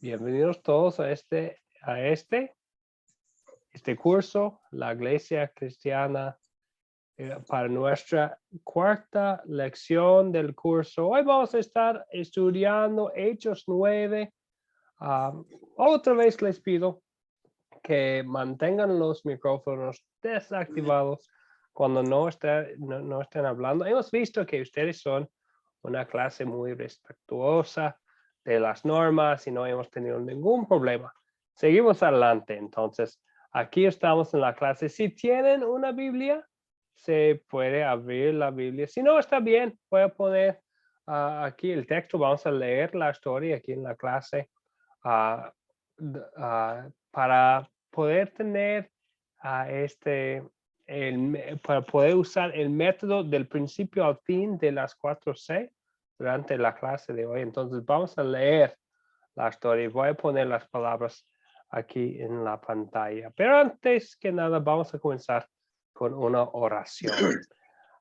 Bienvenidos todos a este curso, la Iglesia Cristiana, para nuestra cuarta lección del curso. Hoy vamos a estar estudiando Hechos 9. Otra vez les pido que mantengan los micrófonos desactivados cuando no estén hablando. Hemos visto que ustedes son una clase muy respetuosa de las normas y no hemos tenido ningún problema. Seguimos adelante. Entonces, aquí estamos en la clase. Si tienen una Biblia, se puede abrir la Biblia. Si no, está bien. Voy a poner aquí el texto. Vamos a leer la historia aquí en la clase para poder tener para poder usar el método del principio al fin de las 4C durante la clase de hoy. Entonces vamos a leer la historia y voy a poner las palabras aquí en la pantalla. Pero antes que nada vamos a comenzar con una oración.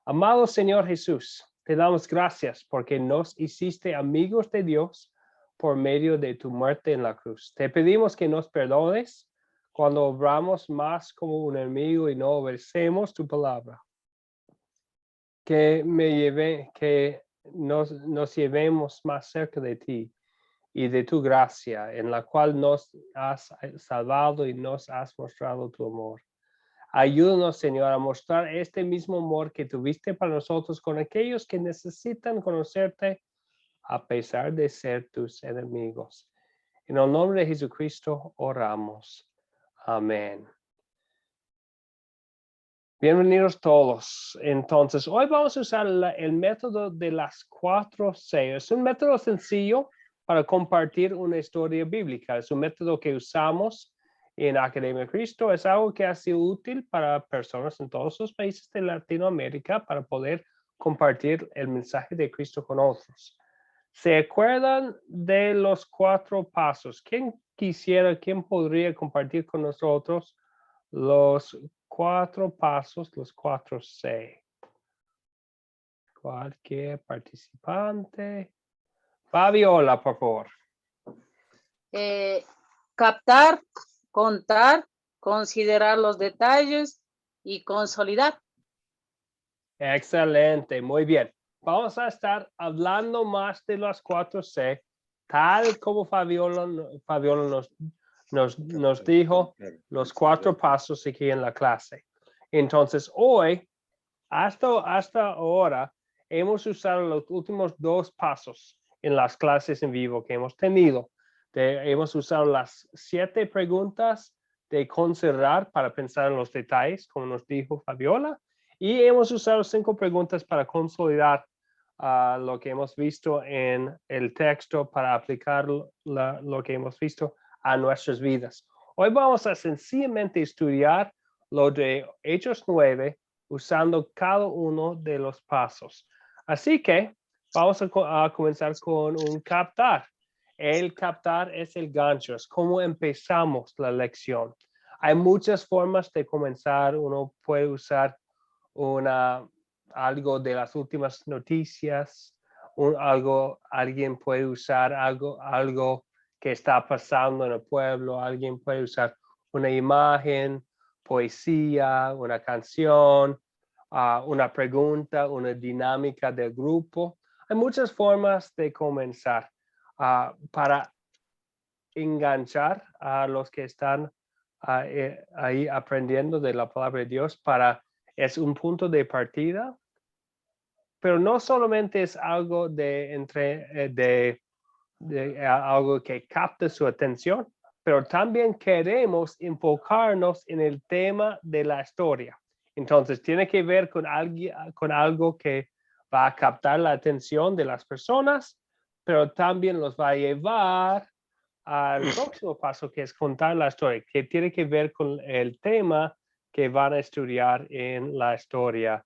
Amado Señor Jesús, te damos gracias porque nos hiciste amigos de Dios por medio de tu muerte en la cruz. Te pedimos que nos perdones cuando obramos más como un enemigo y no obedecemos tu palabra. Que nos llevemos más cerca de ti y de tu gracia, en la cual nos has salvado y nos has mostrado tu amor. Ayúdanos, Señor, a mostrar este mismo amor que tuviste para nosotros con aquellos que necesitan conocerte a pesar de ser tus enemigos. En el nombre de Jesucristo oramos. Amén. Bienvenidos todos. Entonces, hoy vamos a usar el método de las 4C. Es un método sencillo para compartir una historia bíblica. Es un método que usamos en Academia Cristo. Es algo que ha sido útil para personas en todos los países de Latinoamérica para poder compartir el mensaje de Cristo con otros. ¿Se acuerdan de los 4 pasos? ¿Quién podría compartir con nosotros los 4 pasos, los 4C? Cualquier participante. Fabiola, por favor. Captar, contar, considerar los detalles y consolidar. Excelente, muy bien. Vamos a estar hablando más de las 4C, tal como Fabiola nos dijo los 4 pasos aquí en la clase. Entonces, hoy, hasta ahora, hemos usado los últimos 2 pasos en las clases en vivo que hemos tenido. Hemos usado las 7 preguntas de considerar para pensar en los detalles, como nos dijo Fabiola, y hemos usado 5 preguntas para consolidar lo que hemos visto en el texto para aplicar lo que hemos visto a nuestras vidas. Hoy vamos a sencillamente estudiar lo de Hechos 9 usando cada uno de los pasos. Así que vamos a comenzar con un captar. El captar es el gancho, es cómo empezamos la lección. Hay muchas formas de comenzar. Uno puede usar algo de las últimas noticias, alguien puede usar algo que está pasando en el pueblo, alguien puede usar una imagen, poesía, una canción, una pregunta, una dinámica del grupo. Hay muchas formas de comenzar para enganchar a los que están ahí aprendiendo de la palabra de Dios. Es un punto de partida, pero no solamente es algo algo que capta su atención, pero también queremos enfocarnos en el tema de la historia. Entonces, tiene que ver con algo que va a captar la atención de las personas, pero también los va a llevar al próximo paso, que es contar la historia, que tiene que ver con el tema que van a estudiar en la historia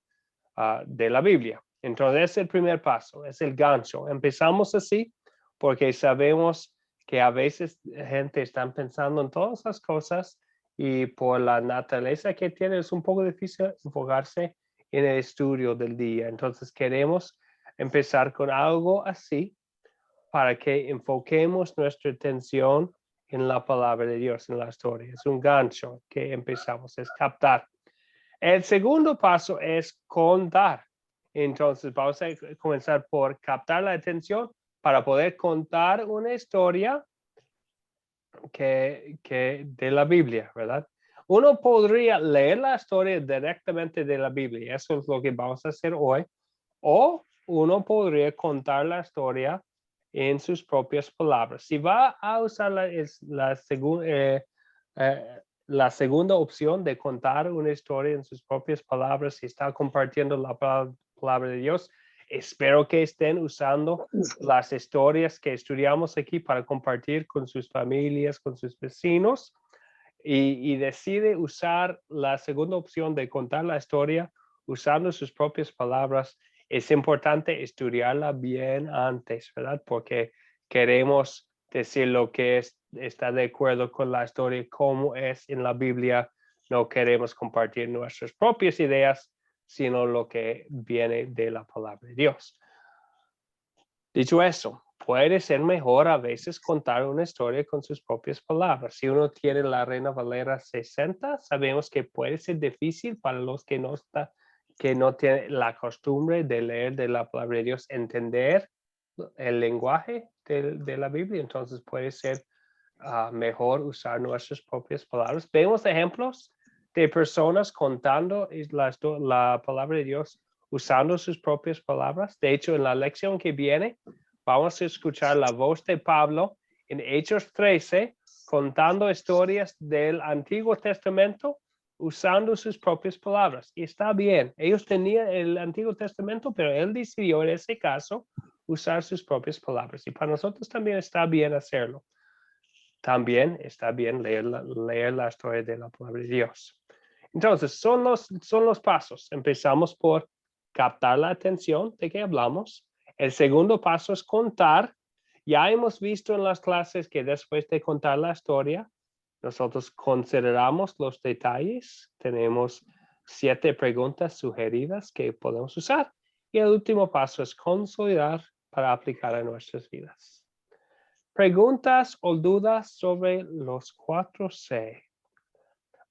de la Biblia. Entonces, es el primer paso, es el gancho. Empezamos así porque sabemos que a veces gente está pensando en todas las cosas y por la naturaleza que tiene es un poco difícil enfocarse en el estudio del día. Entonces, queremos empezar con algo así para que enfoquemos nuestra atención en la palabra de Dios, en la historia. Es un gancho que empezamos, es captar. El segundo paso es contar. Entonces vamos a comenzar por captar la atención para poder contar una historia que de la Biblia, ¿verdad? Uno podría leer la historia directamente de la Biblia, eso es lo que vamos a hacer hoy, o uno podría contar la historia en sus propias palabras. Si va a usar la segunda opción de contar una historia en sus propias palabras, si está compartiendo la palabra de Dios, espero que estén usando las historias que estudiamos aquí para compartir con sus familias, con sus vecinos, y decide usar la segunda opción de contar la historia usando sus propias palabras. Es importante estudiarla bien antes, ¿verdad? Porque queremos decir lo que está de acuerdo con la historia, como es en la Biblia. No queremos compartir nuestras propias ideas, sino lo que viene de la palabra de Dios. Dicho eso, puede ser mejor a veces contar una historia con sus propias palabras. Si uno tiene la Reina Valera 60, sabemos que puede ser difícil para los que no tienen la costumbre de leer de la palabra de Dios, entender el lenguaje de la Biblia. Entonces puede ser mejor usar nuestras propias palabras. Vemos ejemplos de personas contando la palabra de Dios usando sus propias palabras. De hecho, en la lección que viene, vamos a escuchar la voz de Pablo en Hechos 13, contando historias del Antiguo Testamento usando sus propias palabras. Y está bien, ellos tenían el Antiguo Testamento, pero él decidió en ese caso usar sus propias palabras. Y para nosotros también está bien hacerlo. También está bien leer la historia de la palabra de Dios. Entonces, son los pasos. Empezamos por captar la atención de que hablamos. El segundo paso es contar. Ya hemos visto en las clases que después de contar la historia, nosotros consideramos los detalles. Tenemos 7 preguntas sugeridas que podemos usar. Y el último paso es consolidar para aplicar a nuestras vidas. Preguntas o dudas sobre los 4C.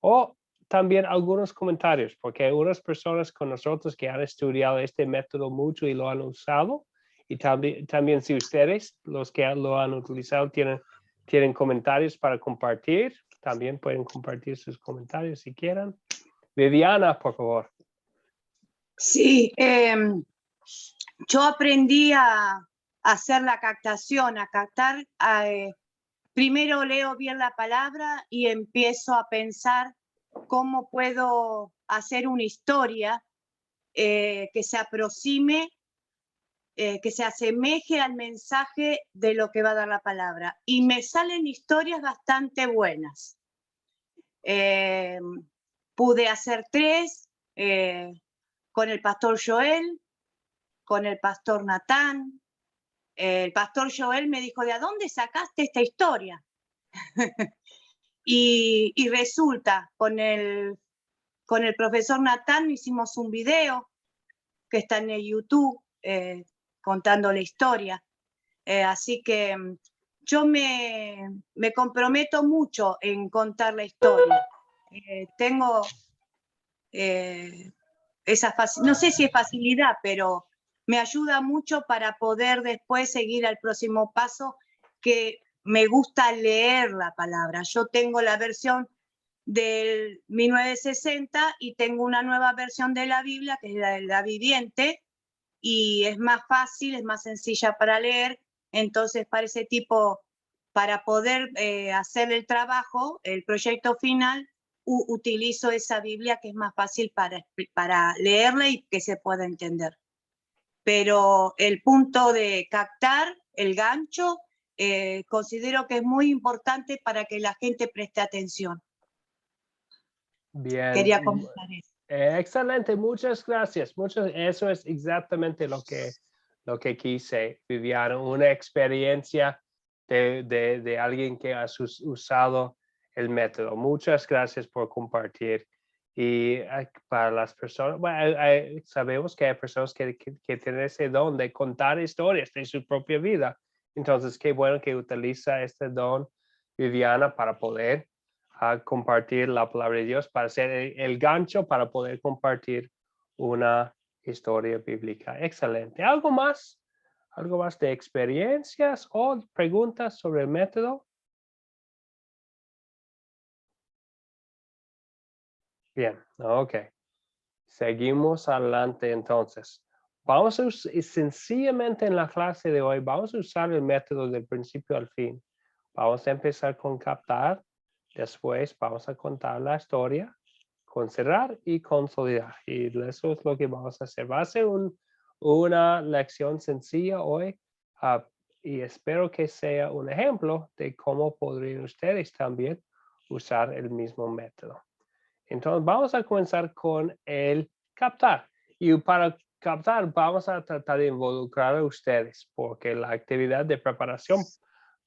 O también algunos comentarios, porque hay unas personas con nosotros que han estudiado este método mucho y lo han usado. Y también si ustedes, los que lo han utilizado, tienen comentarios para compartir, también pueden compartir sus comentarios si quieren. Viviana, por favor. Sí, yo aprendí a hacer la captación, a captar. Primero leo bien la palabra y empiezo a pensar cómo puedo hacer una historia que se aproxime, que se asemeje al mensaje de lo que va a dar la palabra. Y me salen historias bastante buenas. Pude hacer 3 con el pastor Joel, con el pastor Natán. El pastor Joel me dijo, ¿de dónde sacaste esta historia? y resulta, con el profesor Natán hicimos un video que está en el YouTube contando la historia. Así que yo me comprometo mucho en contar la historia. Tengo no sé si es facilidad, pero me ayuda mucho para poder después seguir al próximo paso, que me gusta leer la palabra. Yo tengo la versión del 1960 y tengo una nueva versión de la Biblia, que es la viviente, y es más fácil, es más sencilla para leer. Entonces, para ese tipo, para poder hacer el trabajo, el proyecto final, utilizo esa Biblia que es más fácil para leerla y que se pueda entender. Pero el punto de captar, el gancho, considero que es muy importante para que la gente preste atención. Bien. Quería comentar eso. Excelente, muchas gracias. Eso es exactamente lo que quise, Viviana, una experiencia de alguien que ha usado el método. Muchas gracias por compartir. Y para las personas, bueno, sabemos que hay personas que tienen ese don de contar historias de su propia vida. Entonces, qué bueno que utiliza este don, Viviana, para poder compartir la palabra de Dios, para ser el gancho para poder compartir una historia bíblica. Excelente. ¿Algo más? ¿Algo más de experiencias o preguntas sobre el método? Bien, ok. Seguimos adelante entonces. Vamos a sencillamente en la clase de hoy, vamos a usar el método del principio al fin. Vamos a empezar con captar, después vamos a contar la historia, considerar y consolidar. Y eso es lo que vamos a hacer. Va a ser una lección sencilla hoy y espero que sea un ejemplo de cómo podrían ustedes también usar el mismo método. Entonces vamos a comenzar con el captar. Y para captar vamos a tratar de involucrar a ustedes porque la actividad de preparación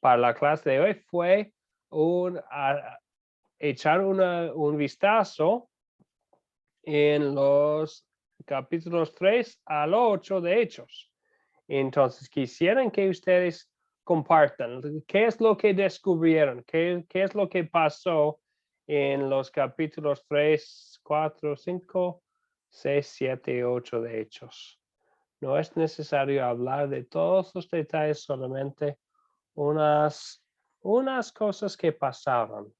para la clase de hoy fue echar un vistazo en los capítulos 3 al 8 de Hechos. Entonces quisieran que ustedes compartan qué es lo que descubrieron, qué es lo que pasó en los capítulos 3, 4, 5, 6, 7 y 8 de Hechos. No es necesario hablar de todos los detalles, solamente unas cosas que pasaron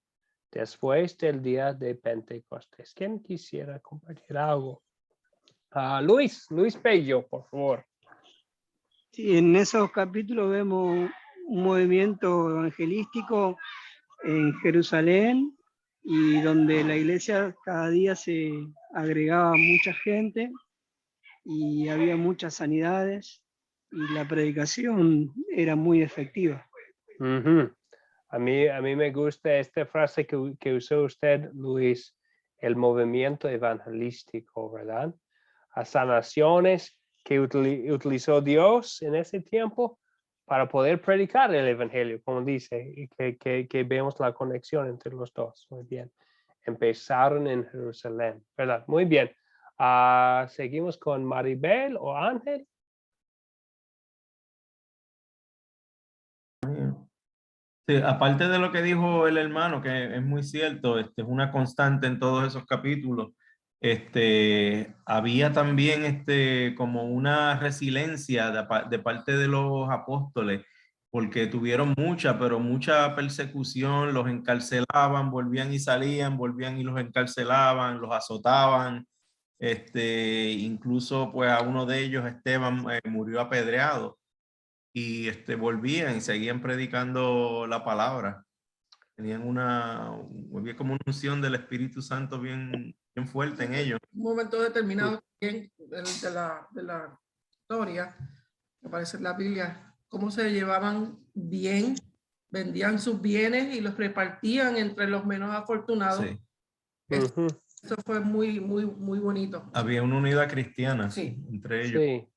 después del día de Pentecostés. ¿Quién quisiera compartir algo? Luis Pello, por favor. Sí, en esos capítulos vemos un movimiento evangelístico en Jerusalén y donde la iglesia cada día se agregaba mucha gente y había muchas sanidades y la predicación era muy efectiva. Uh-huh. A mí me gusta esta frase que usó usted, Luis, el movimiento evangelístico, ¿verdad? A sanaciones que utilizó Dios en ese tiempo para poder predicar el evangelio, como dice, y que vemos la conexión entre los dos. Muy bien. Empezaron en Jerusalén, ¿verdad? Muy bien. Seguimos con Maribel o Ángel. Sí, aparte de lo que dijo el hermano, que es muy cierto, es una constante en todos esos capítulos, había también como una resiliencia de parte de los apóstoles, porque tuvieron pero mucha persecución, los encarcelaban, volvían y salían, volvían y los encarcelaban, los azotaban, incluso pues a uno de ellos, Esteban, murió apedreado. Y volvían y seguían predicando la palabra. Tenían había como una unción del Espíritu Santo bien fuerte en ellos. Un momento determinado de la historia, que aparece en la Biblia, cómo se llevaban bien, vendían sus bienes y los repartían entre los menos afortunados. Sí. Eso fue muy bonito. Había una unidad cristiana entre ellos. Sí.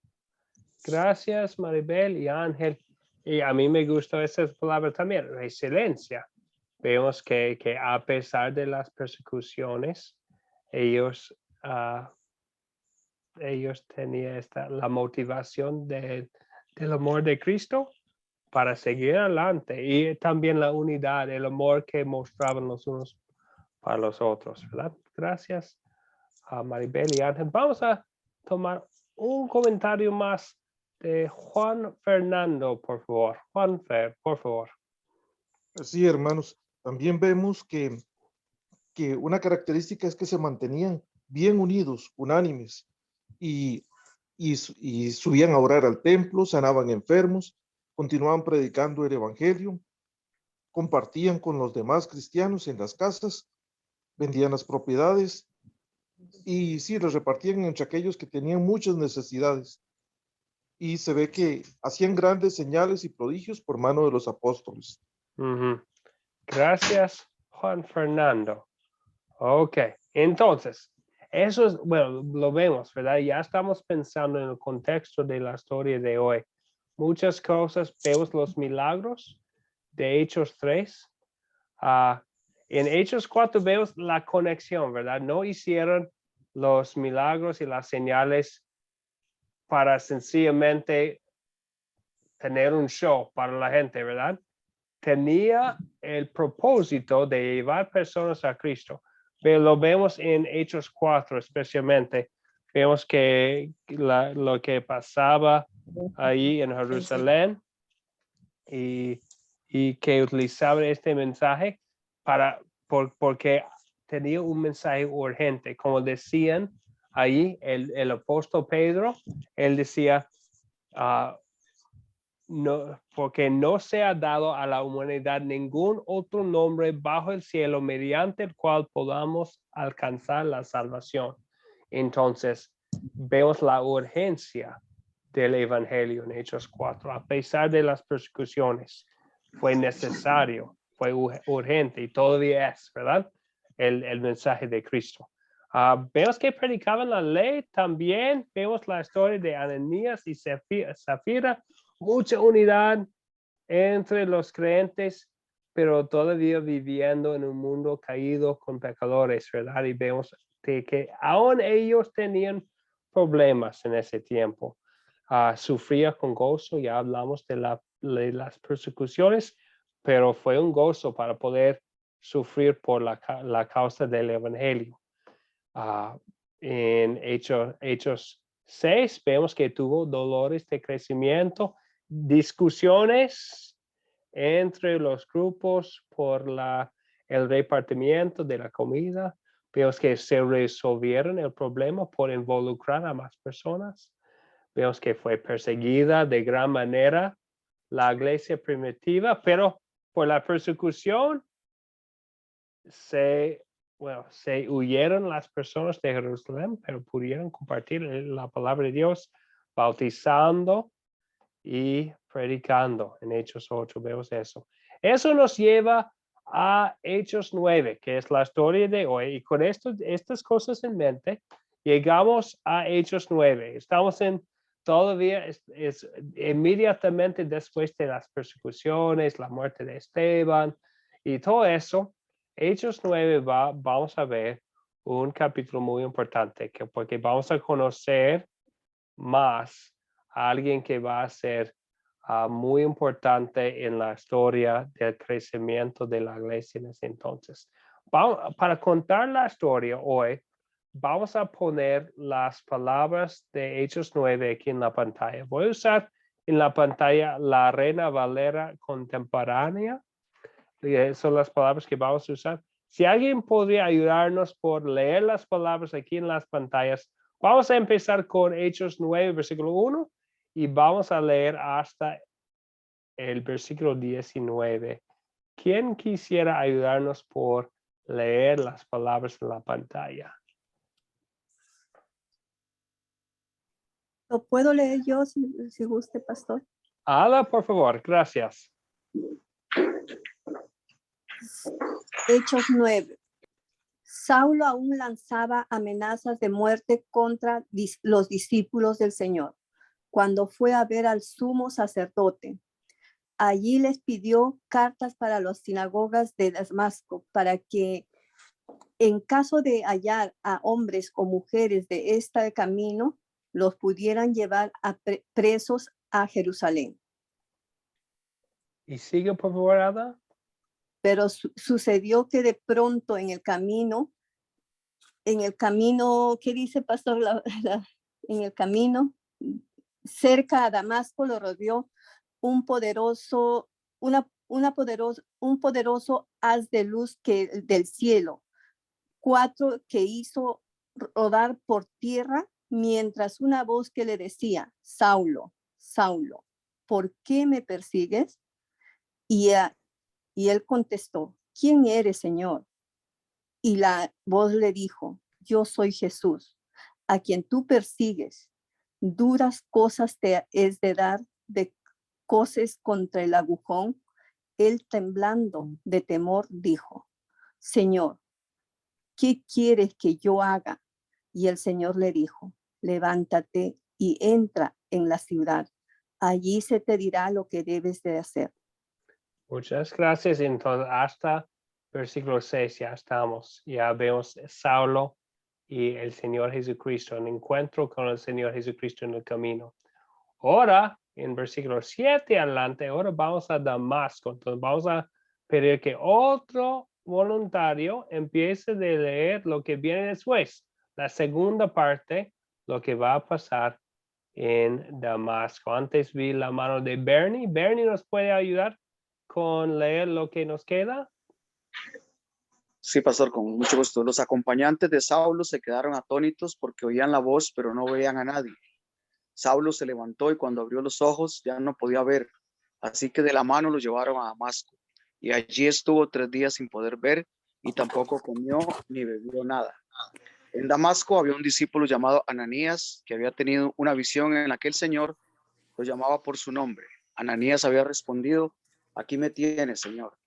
Gracias, Maribel y Ángel. Y a mí me gustó esa palabra también, resiliencia. Vemos que a pesar de las persecuciones, ellos tenían la motivación del amor de Cristo para seguir adelante y también la unidad, el amor que mostraban los unos para los otros, ¿verdad? Gracias a Maribel y Ángel. Vamos a tomar un comentario más de Juan Fernando, por favor. Juan Fer, por favor. Sí, hermanos, también vemos que una característica es que se mantenían bien unidos, unánimes, y subían a orar al templo, sanaban enfermos, continuaban predicando el evangelio, compartían con los demás cristianos en las casas, vendían las propiedades y sí, los repartían entre aquellos que tenían muchas necesidades. Y se ve que hacían grandes señales y prodigios por mano de los apóstoles. Gracias, Juan Fernando. Ok, entonces, eso es, bueno, lo vemos, ¿verdad? Ya estamos pensando en el contexto de la historia de hoy. Muchas cosas, vemos los milagros de Hechos 3. En Hechos 4 vemos la conexión, ¿verdad? No hicieron los milagros y las señales para sencillamente tener un show para la gente, ¿verdad? Tenía el propósito de llevar personas a Cristo. Pero lo vemos en Hechos 4 especialmente. Vemos que lo que pasaba ahí en Jerusalén y que utilizaba este mensaje porque tenía un mensaje urgente. Como decían ahí el apóstol Pedro, él decía, no, porque no se ha dado a la humanidad ningún otro nombre bajo el cielo mediante el cual podamos alcanzar la salvación. Entonces, vemos la urgencia del evangelio en Hechos 4. A pesar de las persecuciones, fue necesario, fue urgente y todavía es, ¿verdad? El mensaje de Cristo. Vemos que predicaban la ley también. Vemos la historia de Ananías y Zafira. Mucha unidad entre los creyentes, pero todavía viviendo en un mundo caído con pecadores, ¿verdad? Y vemos que aún ellos tenían problemas en ese tiempo. Sufría con gozo, ya hablamos de las persecuciones, pero fue un gozo para poder sufrir por la causa del evangelio. En Hechos 6 vemos que tuvo dolores de crecimiento, discusiones entre los grupos por el repartimiento de la comida. Vemos que se resolvieron el problema por involucrar a más personas. Vemos que fue perseguida de gran manera la iglesia primitiva, pero por la persecución se huyeron las personas de Jerusalén, pero pudieron compartir la palabra de Dios, bautizando y predicando. En Hechos 8 vemos eso. Eso nos lleva a Hechos 9, que es la historia de hoy. Y con estas cosas en mente, llegamos a Hechos 9. Estamos todavía es inmediatamente después de las persecuciones, la muerte de Esteban y todo eso. Hechos 9 vamos a ver un capítulo muy importante, porque vamos a conocer más a alguien que va a ser muy importante en la historia del crecimiento de la iglesia en ese entonces. Para contar la historia hoy, vamos a poner las palabras de Hechos 9 aquí en la pantalla. Voy a usar en la pantalla la Reina Valera contemporánea. Son las palabras que vamos a usar. Si alguien podría ayudarnos por leer las palabras aquí en las pantallas, vamos a empezar con Hechos 9, versículo 1, y vamos a leer hasta el versículo 19. ¿Quién quisiera ayudarnos por leer las palabras en la pantalla? ¿Lo puedo leer yo si guste, pastor? Ada, por favor, gracias. Hechos 9. Saulo aún lanzaba amenazas de muerte contra los discípulos del Señor cuando fue a ver al sumo sacerdote. Allí les pidió cartas para las sinagogas de Damasco para que en caso de hallar a hombres o mujeres de este camino, los pudieran llevar presos a Jerusalén. Y sigue, por favor, Ada. Pero sucedió que de pronto en el camino, ¿qué dice pastor? En el camino, cerca a Damasco, lo rodeó un poderoso haz de luz del cielo, 4 que hizo rodar por tierra, mientras una voz que le decía: Saulo, Saulo, ¿por qué me persigues? Y él contestó: ¿quién eres, Señor? Y la voz le dijo: yo soy Jesús, a quien tú persigues. Duras cosas te es de dar de coces contra el agujón. Él, temblando de temor, dijo: Señor, ¿qué quieres que yo haga? Y el Señor le dijo: levántate y entra en la ciudad. Allí se te dirá lo que debes de hacer. Muchas gracias. Entonces, hasta versículo 6 ya estamos. Ya vemos Saulo y el Señor Jesucristo, un encuentro con el Señor Jesucristo en el camino. Ahora en versículo 7 adelante, ahora vamos a Damasco. Entonces vamos a pedir que otro voluntario empiece de leer lo que viene después. La segunda parte, lo que va a pasar en Damasco. Antes vi la mano de Bernie. Bernie, ¿nos puede ayudar con leer lo que nos queda? Sí, pastor, con mucho gusto. Los acompañantes de Saulo se quedaron atónitos porque oían la voz, pero no veían a nadie. Saulo se levantó y cuando abrió los ojos ya no podía ver. Así que de la mano lo llevaron a Damasco. Y allí estuvo 3 días sin poder ver y tampoco comió ni bebió nada. En Damasco había un discípulo llamado Ananías que había tenido una visión en la que el Señor lo llamaba por su nombre. Ananías había respondido: aquí me tienes, Señor.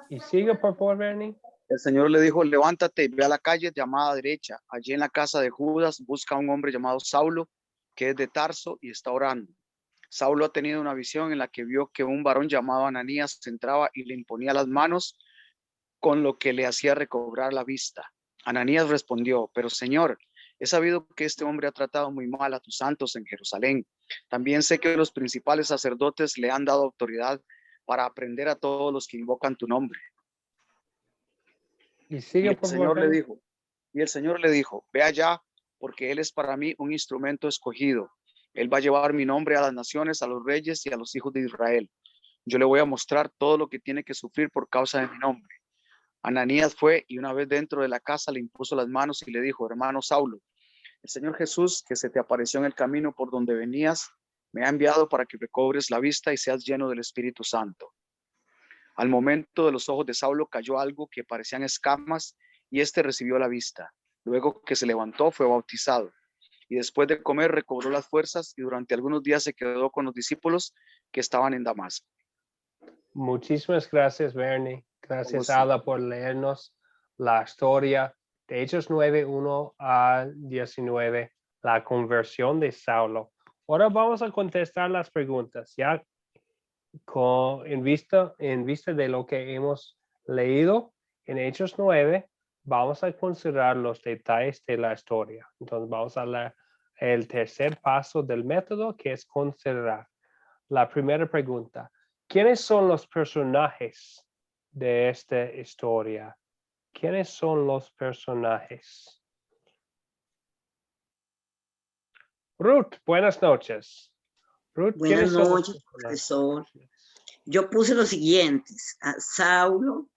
Y sigue, por favor, Bernie. El Señor le dijo: levántate y ve a la calle llamada derecha. Allí en la casa de Judas busca a un hombre llamado Saulo, que es de Tarso y está orando. Saulo ha tenido una visión en la que vio que un varón llamado Ananías entraba y le imponía las manos, con lo que le hacía recobrar la vista. Ananías respondió: pero Señor, he sabido que este hombre ha tratado muy mal a tus santos en Jerusalén. También sé que los principales sacerdotes le han dado autoridad para aprender a todos los que invocan tu nombre. Y sigue, por favor, Bernie. Y el Señor le dijo: ve allá, porque él es para mí un instrumento escogido. Él va a llevar mi nombre a las naciones, a los reyes y a los hijos de Israel. Yo le voy a mostrar todo lo que tiene que sufrir por causa de mi nombre. Ananías fue y una vez dentro de la casa le impuso las manos y le dijo: hermano Saulo, el Señor Jesús, que se te apareció en el camino por donde venías, me ha enviado para que recobres la vista y seas lleno del Espíritu Santo. Al momento de los ojos de Saulo cayó algo que parecían escamas y éste recibió la vista. Luego que se levantó fue bautizado y después de comer recobró las fuerzas y durante algunos días se quedó con los discípulos que estaban en Damasco. Muchísimas gracias, Bernie. Gracias, Ada, por leernos la historia de Hechos 9, 1 a 19, la conversión de Saulo. Ahora vamos a contestar las preguntas, ya en vista de lo que hemos leído en Hechos 9, vamos a considerar los detalles de la historia. Entonces vamos a leer el tercer paso del método, que es considerar. La primera pregunta: ¿quiénes son los personajes de esta historia? ¿Quiénes son los personajes? Ruth, buenas noches. Ruth, buenas noches, profesor. Yo puse los siguientes: a Saulo,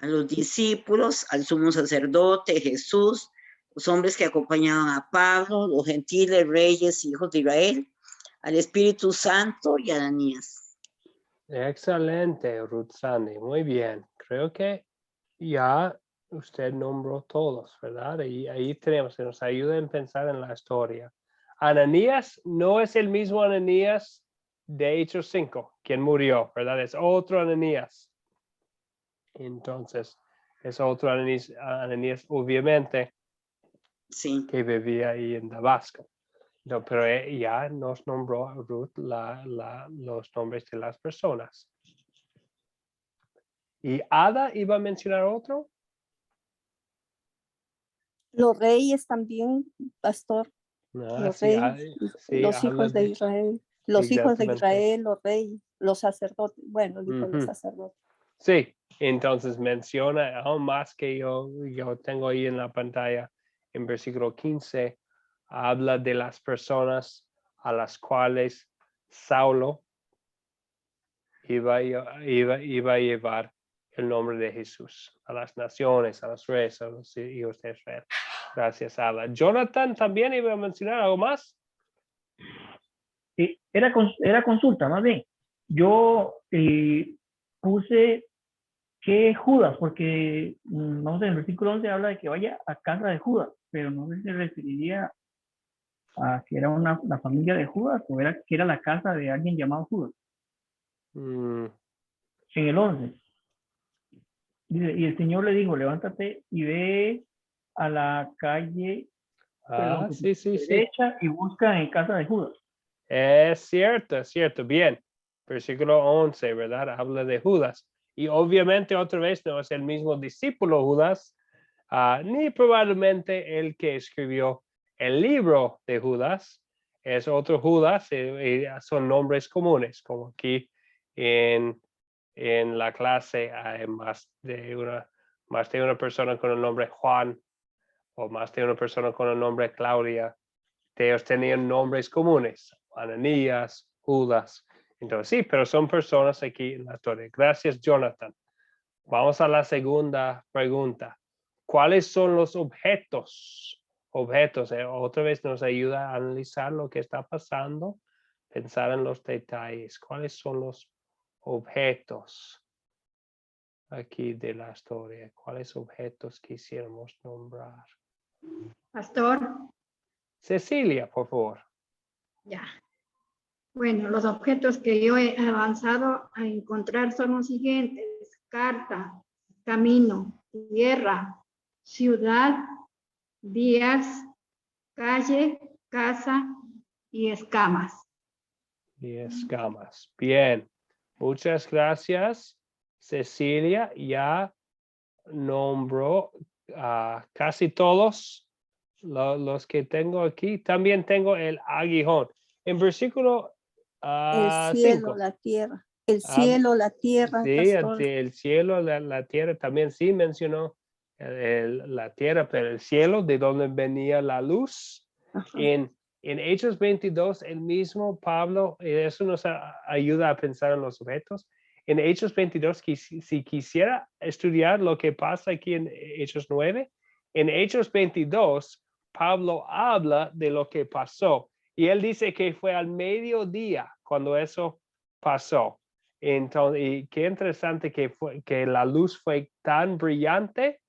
a los discípulos, al sumo sacerdote, Jesús, los hombres que acompañaban a Pablo, los gentiles, reyes, hijos de Israel, al Espíritu Santo y a Ananías. Excelente, Ruth Sandy, muy bien. Creo que ya usted nombró todos, ¿verdad? Y ahí tenemos, que nos ayuda a pensar en la historia. Ananías no es el mismo Ananías de Hechos 5, quien murió, ¿verdad? Es otro Ananías. Entonces, es otro Ananías obviamente, sí, que vivía ahí en Damasco. No, pero ya nos nombró Ruth los nombres de las personas. ¿Y Ada iba a mencionar otro? Los reyes también, pastor. Los sí, reyes, sí, los hijos de Israel. Los hijos de Israel, los reyes, los sacerdotes. Bueno, dijo los sacerdotes. Sí, entonces menciona aún más que yo tengo ahí en la pantalla, en versículo 15, habla de las personas a las cuales Saulo iba a llevar el nombre de Jesús a las naciones, a los reyes, a los hijos de Israel. Gracias, Ada. Jonathan también iba a mencionar algo más. Era consulta, más bien. Yo puse que Judas, porque no sé, en el versículo 11 habla de que vaya a casa de Judas, pero no sé si se referiría a que era una familia de Judas o que era la casa de alguien llamado Judas. En el 11 dice: y el Señor le dijo: levántate y ve a la calle derecha y busca en casa de Judas. Es cierto, bien. Versículo 11, ¿verdad? Habla de Judas. Y obviamente otra vez no es el mismo discípulo Judas, ni probablemente el que escribió el libro de Judas. es otro Judas, son nombres comunes, como aquí en la clase hay más de una persona con el nombre Juan, o más de una persona con el nombre Claudia. Ellos tenían nombres comunes, Ananías, Judas. Entonces sí, pero son personas aquí en la historia. Gracias, Jonathan. Vamos a la segunda pregunta. ¿Cuáles son los objetos? Otra vez nos ayuda a analizar lo que está pasando, pensar en los detalles. ¿Cuáles son los objetos aquí de la historia? ¿Cuáles objetos quisiéramos nombrar? Pastor, Cecilia, por favor. ya. Bueno, los objetos que yo he avanzado a encontrar son los siguientes: carta, camino, tierra, ciudad, días, calle, casa y escamas. Y escamas. Bien. Muchas gracias, Cecilia. Ya nombró a casi todos los que tengo aquí. También tengo el aguijón. En versículo El cielo, 5. la tierra. El cielo, la tierra. Sí, pastor. el cielo, la tierra, también sí mencionó la tierra, pero el cielo, de donde venía la luz. Ajá. En Hechos 22, el mismo Pablo, eso nos ayuda a pensar en los objetos. En Hechos 22, si quisiera estudiar lo que pasa aquí en Hechos 9, en Hechos 22, Pablo habla de lo que pasó. Y él dice que fue al mediodía cuando eso pasó. Entonces, y qué interesante que la luz fue tan brillante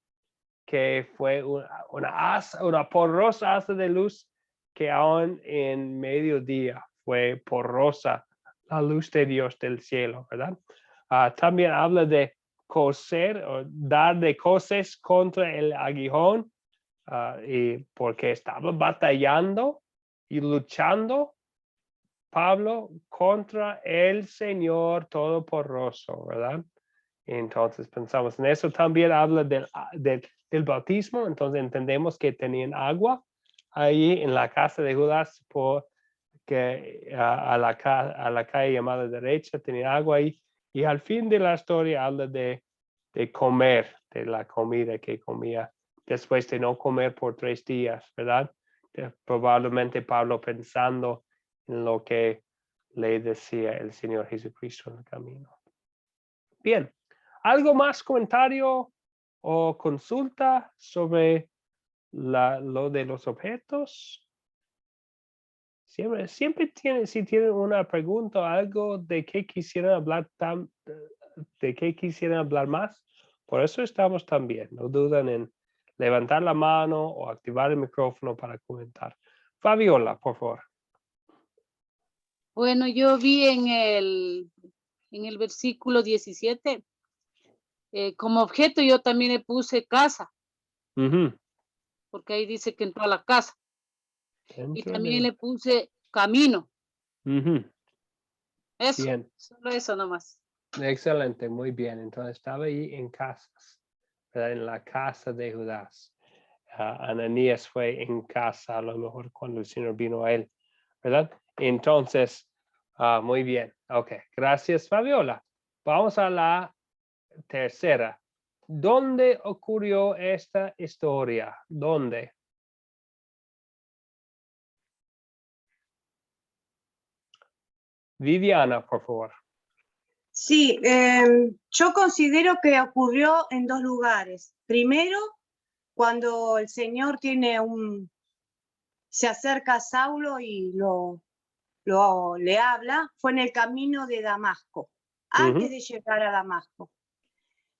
que fue una porrosa asa de luz que aún en mediodía fue porrosa la luz de Dios del cielo, ¿verdad? También habla de coser o dar de coces contra el aguijón, y porque estaba batallando y luchando Pablo contra el Señor Todopoderoso, ¿verdad? Entonces pensamos en eso. También habla del bautismo. Entonces entendemos que tenían agua ahí en la casa de Judas, porque a la calle llamada derecha tenía agua ahí. Y al fin de la historia habla de comer, de la comida que comía después de no comer por 3 días, ¿verdad? Probablemente Pablo pensando en lo que le decía el Señor Jesucristo en el camino. Bien, ¿algo más comentario o consulta sobre lo de los objetos? Siempre si tienen una pregunta o algo de qué quisieran hablar más, por eso estamos también. No duden en levantar la mano o activar el micrófono para comentar. Fabiola, por favor. Bueno, yo vi en el versículo 17, como objeto yo también le puse casa, porque ahí dice que entró a la casa. Y también le puse camino. Eso, Bien. solo eso nomás. Excelente, muy bien. Entonces estaba ahí en casas, ¿verdad? En la casa de Judas. Ananías fue en casa, a lo mejor cuando el Señor vino a él, ¿verdad? Entonces, muy bien. Ok, gracias, Fabiola. Vamos a la tercera. ¿Dónde ocurrió esta historia? ¿Dónde? Viviana, por favor. Sí, yo considero que ocurrió en 2 lugares. Primero, cuando el Señor se acerca a Saulo y le habla, fue en el camino de Damasco, antes de llegar a Damasco.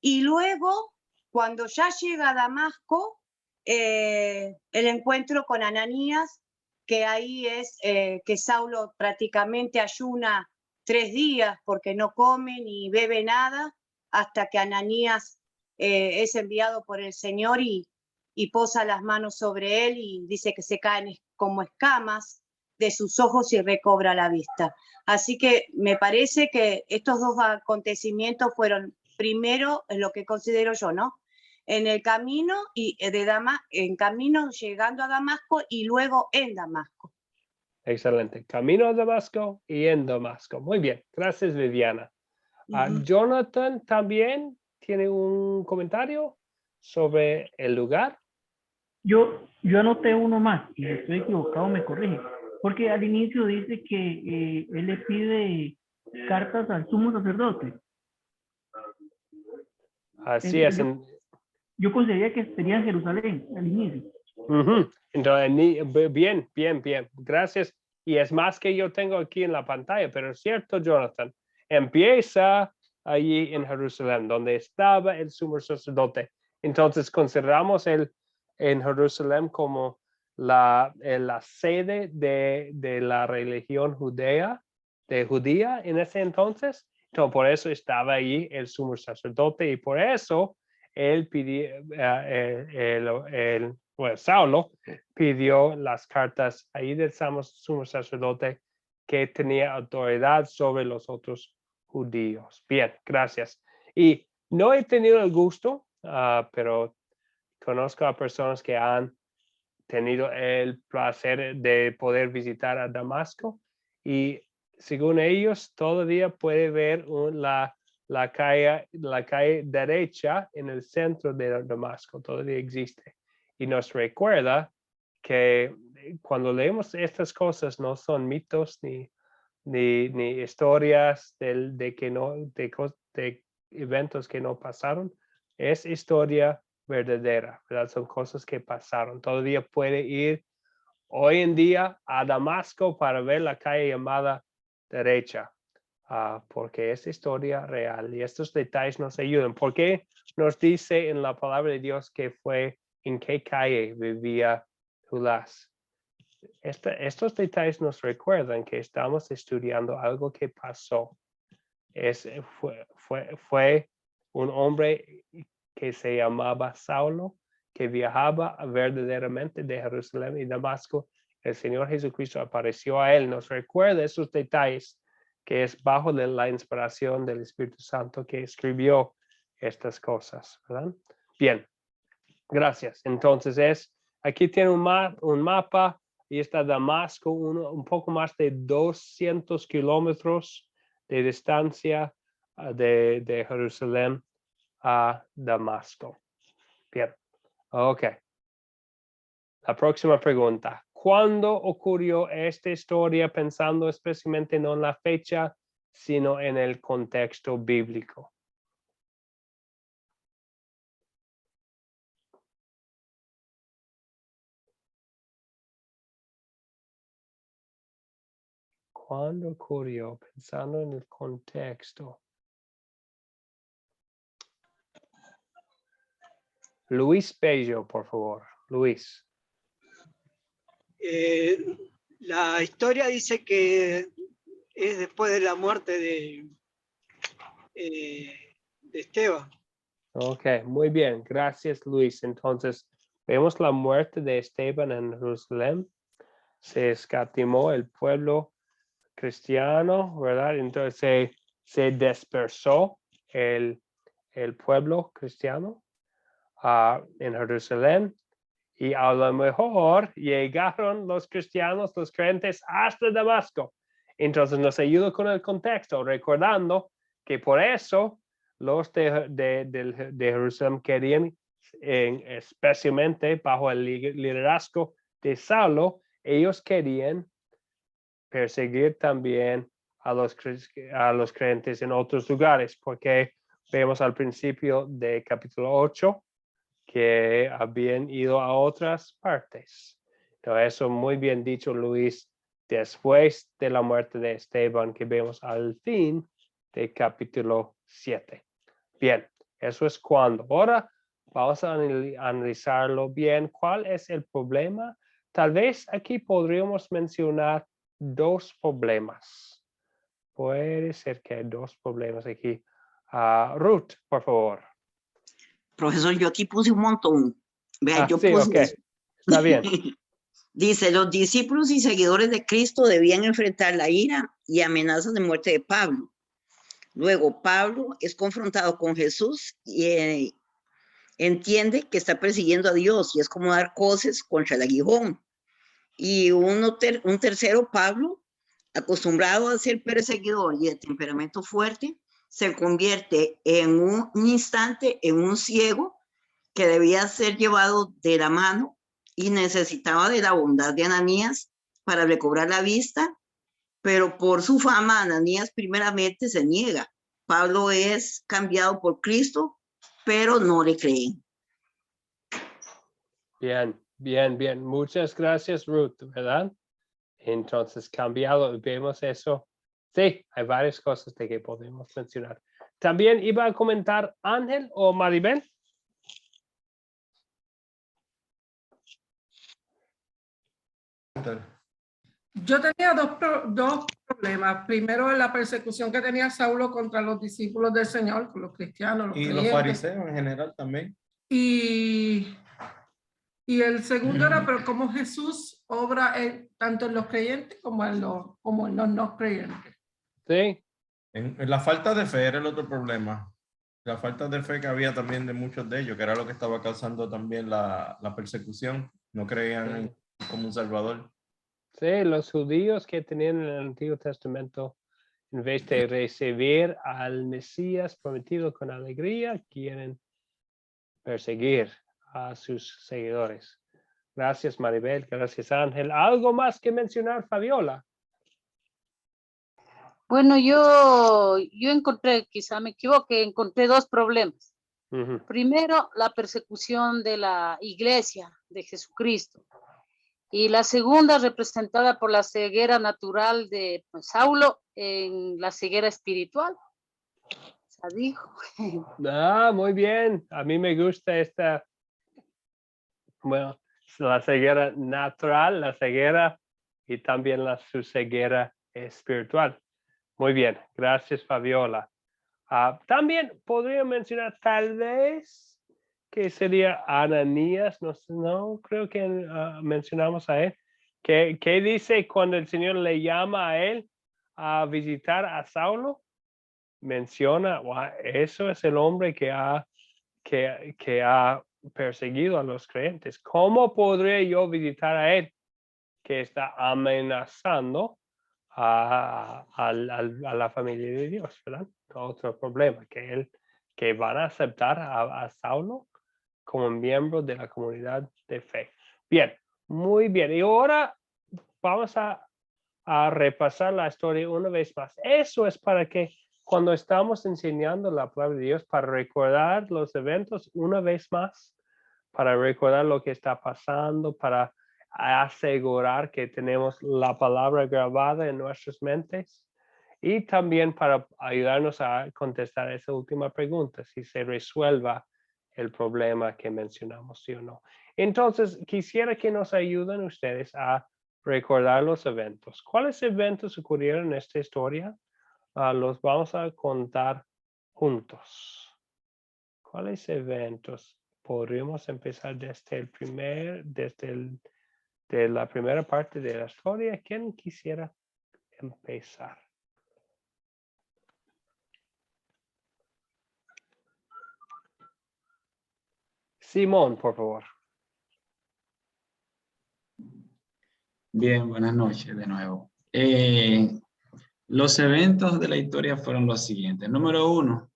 Y luego, cuando ya llega a Damasco, el encuentro con Ananías, que ahí es que Saulo prácticamente ayuna 3 días porque no come ni bebe nada, hasta que Ananías es enviado por el Señor y posa las manos sobre él y dice que se caen como escamas de sus ojos y recobra la vista. Así que me parece que estos 2 acontecimientos fueron primero, en lo que considero yo, ¿no? En el camino en camino llegando a Damasco y luego en Damasco. Excelente. Camino a Damasco y en Damasco. Muy bien. Gracias, Viviana. Jonathan también tiene un comentario sobre el lugar. Yo anoté uno más, y si estoy equivocado me corrige, porque al inicio dice que él le pide cartas al sumo sacerdote. Así es. Yo consideraría que sería en Jerusalén al inicio. Entonces, bien. Gracias. Y es más que yo tengo aquí en la pantalla, pero es cierto, Jonathan. Empieza allí en Jerusalén, donde estaba el sumo sacerdote. Entonces, consideramos en Jerusalén como la sede de la religión judía en ese entonces. Entonces, por eso estaba allí el sumo sacerdote y por eso él pidió, Saulo pidió las cartas ahí del sumo sacerdote que tenía autoridad sobre los otros judíos. Bien, gracias. Y no he tenido el gusto, pero conozco a personas que han tenido el placer de poder visitar a Damasco y según ellos todavía puede ver la calle derecha en el centro de Damasco, todavía existe. Y nos recuerda que cuando leemos estas cosas no son mitos ni historias de eventos que no pasaron, es historia verdadera, ¿verdad? Son cosas que pasaron. Todavía puede ir hoy en día a Damasco para ver la calle llamada derecha, porque es historia real y estos detalles nos ayudan. ¿Por qué nos dice en la palabra de Dios que fue en qué calle vivía Julás? Estos detalles nos recuerdan que estamos estudiando algo que pasó. Fue un hombre que se llamaba Saulo, que viajaba verdaderamente de Jerusalén y Damasco. El Señor Jesucristo apareció a él. Nos recuerda esos detalles que es bajo la inspiración del Espíritu Santo que escribió estas cosas, ¿verdad? Bien, gracias. Entonces aquí tiene un mapa y está Damasco, un poco más de 200 kilómetros de distancia de Jerusalén a Damasco. Bien, ok. La próxima pregunta. ¿Cuándo ocurrió esta historia pensando especialmente no en la fecha, sino en el contexto bíblico? ¿Cuándo ocurrió pensando en el contexto? Luis Bello, por favor. Luis. La historia dice que es después de la muerte de Esteban. Ok, muy bien. Gracias, Luis. Entonces, vemos la muerte de Esteban en Jerusalén. Se escatimó el pueblo cristiano, ¿verdad? Entonces se dispersó el pueblo cristiano en Jerusalén y a lo mejor llegaron los cristianos, los creyentes hasta Damasco. Entonces nos ayuda con el contexto, recordando que por eso los de Jerusalén querían, especialmente bajo el liderazgo de Saulo, ellos querían perseguir también a los creyentes en otros lugares, porque vemos al principio de capítulo 8 que habían ido a otras partes. Entonces, eso muy bien dicho, Luis, después de la muerte de Esteban, que vemos al fin de capítulo 7. Bien, eso es cuando. Ahora vamos a analizarlo bien. ¿Cuál es el problema? Tal vez aquí podríamos mencionar dos problemas. Puede ser que hay dos problemas aquí. Ruth, por favor. Profesor, yo aquí puse un montón. Vea, yo sí, puse... Okay. Está bien. Dice, los discípulos y seguidores de Cristo debían enfrentar la ira y amenazas de muerte de Pablo. Luego, Pablo es confrontado con Jesús y entiende que está persiguiendo a Dios y es como dar coces contra el aguijón. Y un tercero, Pablo, acostumbrado a ser perseguidor y de temperamento fuerte, se convierte en un instante en un ciego que debía ser llevado de la mano y necesitaba de la bondad de Ananías para recobrar la vista, pero por su fama Ananías primeramente se niega. Pablo es cambiado por Cristo, pero no le creen. Bien, bien, bien. Muchas gracias, Ruth, ¿verdad? Entonces, cambiado, vemos eso. Sí, hay varias cosas de que podemos mencionar. También iba a comentar Ángel o Maribel. Yo tenía dos problemas. Primero, la persecución que tenía Saulo contra los discípulos del Señor, con los cristianos, los creyentes. Los fariseos en general también. Y el segundo era, pero cómo Jesús obra tanto en los creyentes como en los no creyentes. Sí. En la falta de fe era el otro problema. La falta de fe que había también de muchos de ellos, que era lo que estaba causando también la persecución. No creían en como un salvador. Sí, los judíos que tenían en el Antiguo Testamento, en vez de recibir al Mesías prometido con alegría, quieren perseguir a sus seguidores. Gracias, Maribel. Gracias, Ángel. ¿Algo más que mencionar, Fabiola? Bueno, yo encontré, quizá me equivoque, encontré dos problemas. Primero, la persecución de la iglesia de Jesucristo. Y la segunda, representada por la ceguera natural de Saulo en la ceguera espiritual. Ya dijo. Muy bien. A mí me gusta esta, bueno, la ceguera natural, la ceguera y también su ceguera espiritual. Muy bien. Gracias, Fabiola. También podría mencionar tal vez que sería Ananías, no creo que mencionamos a él. ¿Qué dice cuando el Señor le llama a él a visitar a Saulo? Menciona, eso es el hombre que ha perseguido a los creyentes. ¿Cómo podré yo visitar a él que está amenazando a la familia de Dios, ¿verdad? Otro problema, que van a aceptar a Saulo como miembro de la comunidad de fe. Bien, muy bien. Y ahora vamos a repasar la historia una vez más. Eso es para que cuando estamos enseñando la palabra de Dios, para recordar los eventos una vez más, para recordar lo que está pasando, para asegurar que tenemos la palabra grabada en nuestras mentes y también para ayudarnos a contestar esa última pregunta, si se resuelva el problema que mencionamos, sí o no. Entonces, quisiera que nos ayuden ustedes a recordar los eventos. ¿Cuáles eventos ocurrieron en esta historia? Los vamos a contar juntos. ¿Cuáles eventos? Podríamos empezar desde de la primera parte de la historia. ¿Quién quisiera empezar? Simón, por favor. Bien, buenas noches de nuevo. Los eventos de la historia fueron los siguientes. Número 1,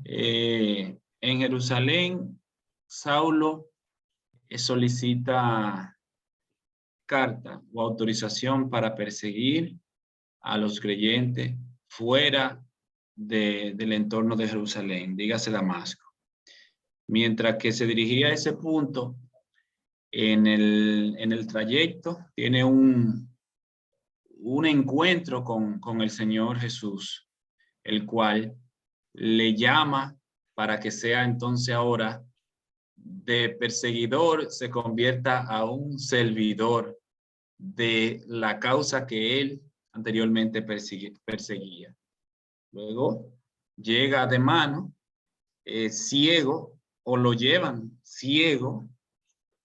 en Jerusalén, Saulo solicita carta o autorización para perseguir a los creyentes fuera del entorno de Jerusalén, dígase Damasco. Mientras que se dirigía a ese punto, en el trayecto tiene un encuentro con el Señor Jesús, el cual le llama para que sea entonces ahora de perseguidor, se convierta a un servidor de la causa que él anteriormente perseguía. Luego llega de mano ciego, o lo llevan ciego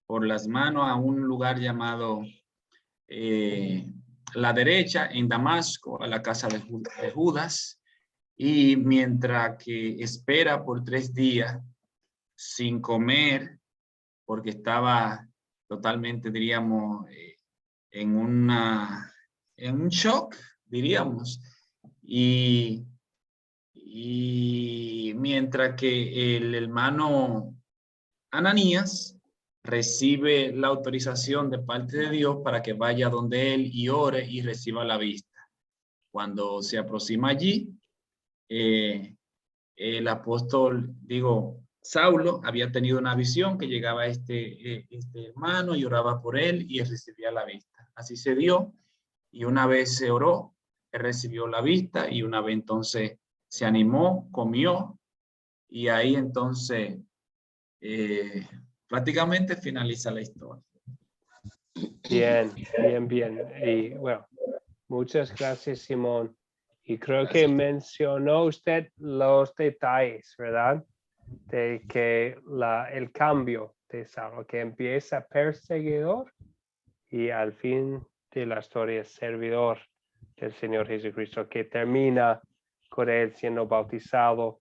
por las manos a un lugar llamado la derecha en Damasco, a la casa de Judas, y mientras que espera por 3 días sin comer, porque estaba totalmente, diríamos, en un shock, diríamos. Y mientras que el hermano Ananías recibe la autorización de parte de Dios para que vaya donde él y ore y reciba la vista. Cuando se aproxima allí, el apóstol, Saulo había tenido una visión que llegaba este hermano y oraba por él y él recibía la vista. Así se dio, y una vez se oró, él recibió la vista, y una vez entonces se animó, comió, y ahí entonces prácticamente finaliza la historia. Bien. Y bueno, muchas gracias, Simón. Y creo que mencionó usted los detalles, ¿verdad? De que el cambio de Saulo, que empieza perseguidor y al fin de la historia servidor del Señor Jesucristo, que termina con él siendo bautizado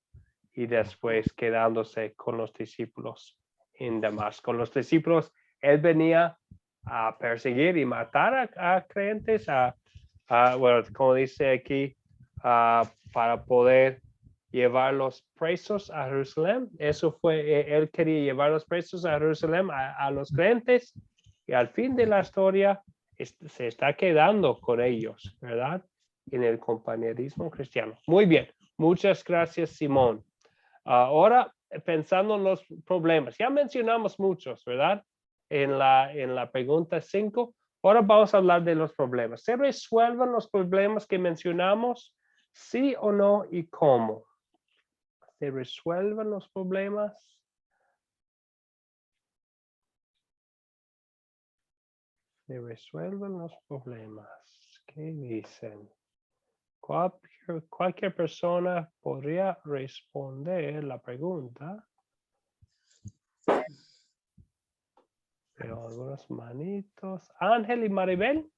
y después quedándose con los discípulos en Damasco. Con los discípulos, él venía a perseguir y matar a creyentes, bueno, como dice aquí, para poder llevarlos presos a Jerusalén. Eso fue, él quería llevarlos presos a Jerusalén, a los creyentes, y al fin de la historia se está quedando con ellos, ¿verdad? En el compañerismo cristiano. Muy bien, muchas gracias, Simón. Ahora, pensando en los problemas, ya mencionamos muchos, ¿verdad? En la pregunta 5, ahora vamos a hablar de los problemas. ¿Se resuelven los problemas que mencionamos? ¿Sí o no? ¿Y cómo? ¿Se resuelven los problemas? ¿Se resuelven los problemas? ¿Qué dicen? Cualquier persona podría responder la pregunta. Pero algunos manitos. Ángel y Maribel.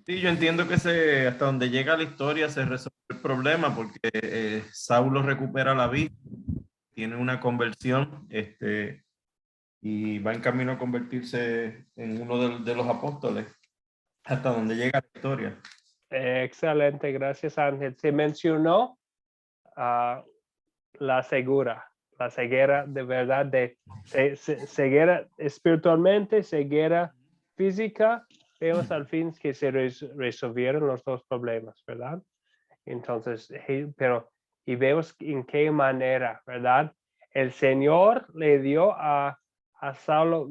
Sí, yo entiendo que hasta donde llega la historia se resuelve el problema, porque Saulo recupera la vista, tiene una conversión, y va en camino a convertirse en uno de los apóstoles, hasta donde llega la historia. Excelente, gracias, Ángel. Se mencionó la ceguera de verdad, ceguera espiritualmente, ceguera física. Vemos al fin que se resolvieron los dos problemas, ¿verdad? Entonces, y vemos en qué manera, ¿verdad? El Señor le dio a Saulo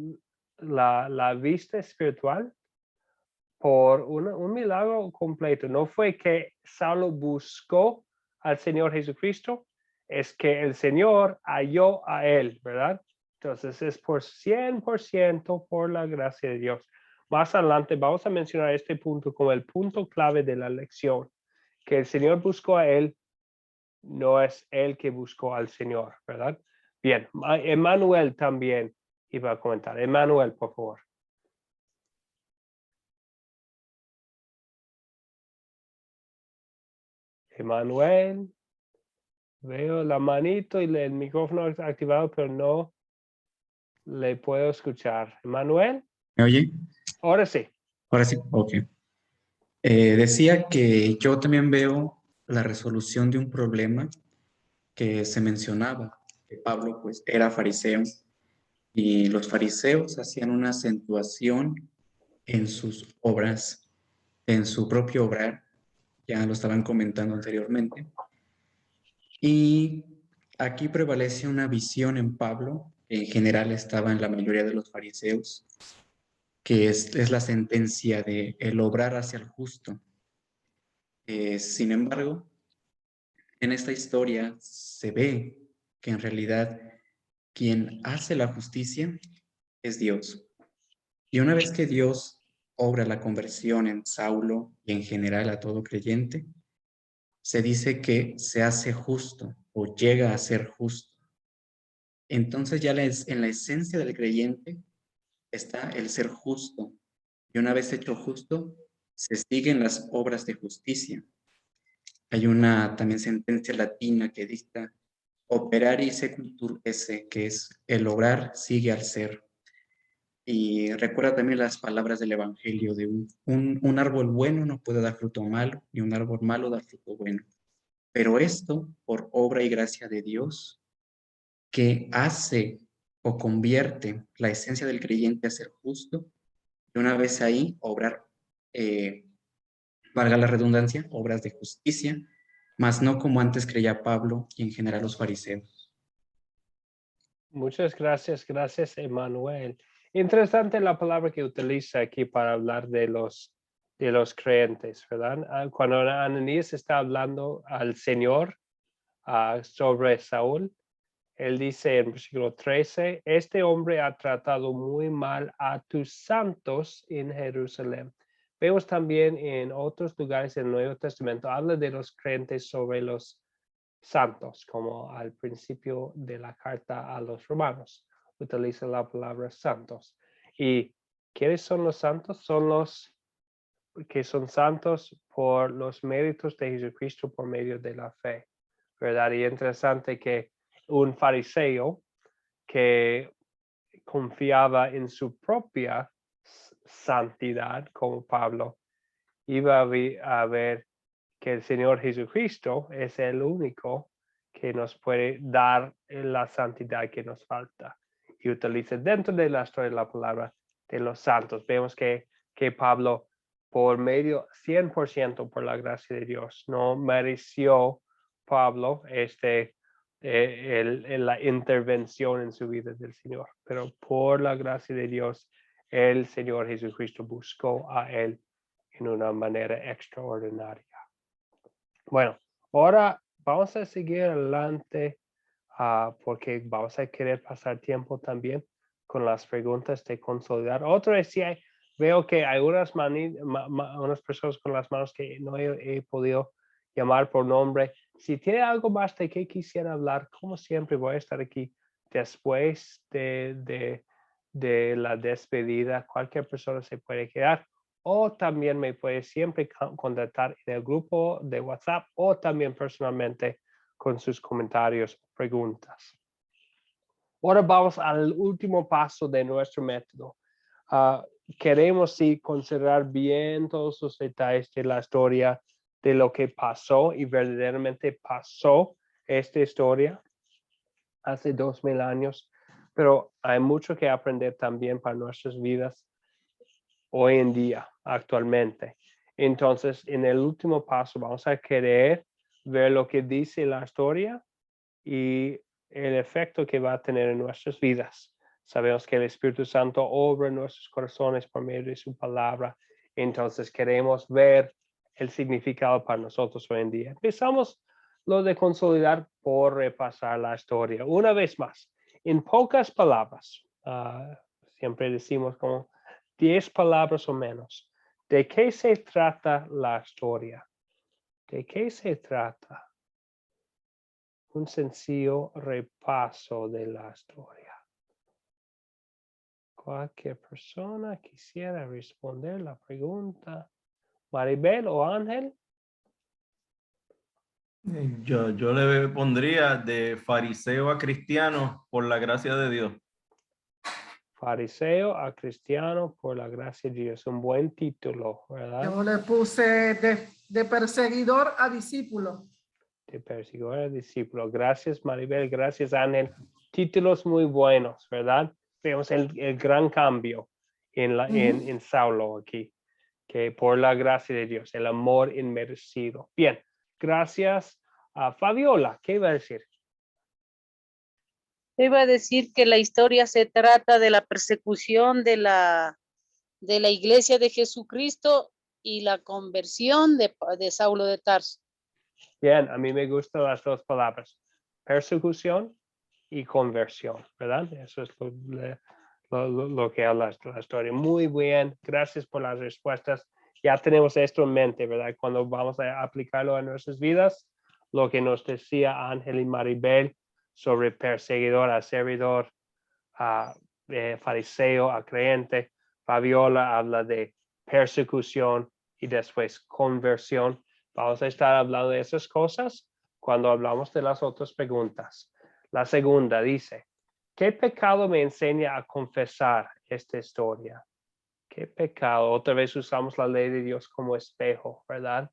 la vista espiritual por un milagro completo. No fue que Saulo buscó al Señor Jesucristo, es que el Señor halló a él, ¿verdad? Entonces es por 100% por la gracia de Dios. Más adelante vamos a mencionar este punto como el punto clave de la lección, que el Señor buscó a él, no es él que buscó al Señor, ¿verdad? Bien, Emmanuel también iba a comentar. Emmanuel, por favor. Emmanuel, veo la manito y el micrófono activado, pero no le puedo escuchar. Emmanuel. ¿Me oye? Ahora sí. Ahora sí, ok. Decía que yo también veo la resolución de un problema que se mencionaba, que Pablo pues era fariseo y los fariseos hacían una acentuación en sus obras, en su propio obrar, ya lo estaban comentando anteriormente. Y aquí prevalece una visión en Pablo, que en general estaba en la mayoría de los fariseos, que es la sentencia de el obrar hacia el justo. Sin embargo, en esta historia se ve que en realidad quien hace la justicia es Dios. Y una vez que Dios obra la conversión en Saulo y en general a todo creyente, se dice que se hace justo o llega a ser justo. Entonces ya en la esencia del creyente está el ser justo. Y una vez hecho justo, se siguen las obras de justicia. Hay una también sentencia latina que dicta operari secultur esse, que es el obrar sigue al ser. Y recuerda también las palabras del Evangelio de un árbol bueno no puede dar fruto malo, ni un árbol malo dar fruto bueno. Pero esto por obra y gracia de Dios, que hace o convierte la esencia del creyente a ser justo, y una vez ahí obrar, valga la redundancia, obras de justicia, mas no como antes creía Pablo y en general los fariseos. Muchas gracias, Emmanuel. Interesante la palabra que utiliza aquí para hablar de los creyentes, ¿verdad? Cuando Ananías está hablando al Señor sobre Saúl, él dice en versículo 13, este hombre ha tratado muy mal a tus santos en Jerusalén. Vemos también en otros lugares del Nuevo Testamento, habla de los creyentes sobre los santos, como al principio de la carta a los romanos, utiliza la palabra santos. ¿Y quiénes son los santos? Son los que son santos por los méritos de Jesucristo por medio de la fe, ¿verdad? Y interesante que un fariseo que confiaba en su propia santidad, como Pablo, iba a ver que el Señor Jesucristo es el único que nos puede dar la santidad que nos falta. Y utiliza dentro de la historia de la palabra de los santos. Vemos que Pablo, por medio 100% por la gracia de Dios, no mereció Pablo la intervención en su vida del Señor, pero por la gracia de Dios, el Señor Jesucristo buscó a él en una manera extraordinaria. Bueno, ahora vamos a seguir adelante porque vamos a querer pasar tiempo también con las preguntas de consolidar. Otra es si veo que hay unas personas con las manos que no he podido llamar por nombre. Si tiene algo más de que quisiera hablar, como siempre voy a estar aquí después de la despedida. Cualquier persona se puede quedar. O también me puede siempre contactar en el grupo de WhatsApp o también personalmente con sus comentarios o preguntas. Ahora vamos al último paso de nuestro método. Queremos considerar bien todos los detalles de la historia, de lo que pasó y verdaderamente pasó esta historia hace 2000 años, pero hay mucho que aprender también para nuestras vidas hoy en día, actualmente. Entonces, en el último paso vamos a querer ver lo que dice la historia y el efecto que va a tener en nuestras vidas. Sabemos que el Espíritu Santo obra en nuestros corazones por medio de su palabra. Entonces, queremos ver el significado para nosotros hoy en día. Empezamos lo de consolidar por repasar la historia. Una vez más, en pocas palabras, siempre decimos como 10 palabras o menos. ¿De qué se trata la historia? ¿De qué se trata? Un sencillo repaso de la historia. Cualquier persona quisiera responder la pregunta. Maribel o Ángel. Yo le pondría de fariseo a cristiano por la gracia de Dios. Fariseo a cristiano por la gracia de Dios. Un buen título, ¿verdad? Yo le puse de perseguidor a discípulo. De perseguidor a discípulo. Gracias, Maribel. Gracias, Ángel. Títulos muy buenos, ¿verdad? Vemos el gran cambio en Saulo aquí, que por la gracia de Dios, el amor inmerecido. Bien, gracias a Fabiola. ¿Qué iba a decir? Iba a decir que la historia se trata de la persecución de la iglesia de Jesucristo y la conversión de Saulo de Tarso. Bien, a mí me gustan las dos palabras, persecución y conversión, ¿verdad? Eso es lo que habla la historia. Muy bien, gracias por las respuestas. Ya tenemos esto en mente, ¿verdad? Cuando vamos a aplicarlo a nuestras vidas, lo que nos decía Ángel y Maribel sobre perseguidor a servidor, a fariseo a creyente. Fabiola habla de persecución y después conversión. Vamos a estar hablando de esas cosas cuando hablamos de las otras preguntas. La segunda dice, ¿qué pecado me enseña a confesar esta historia? ¿Qué pecado? Otra vez usamos la ley de Dios como espejo, ¿verdad?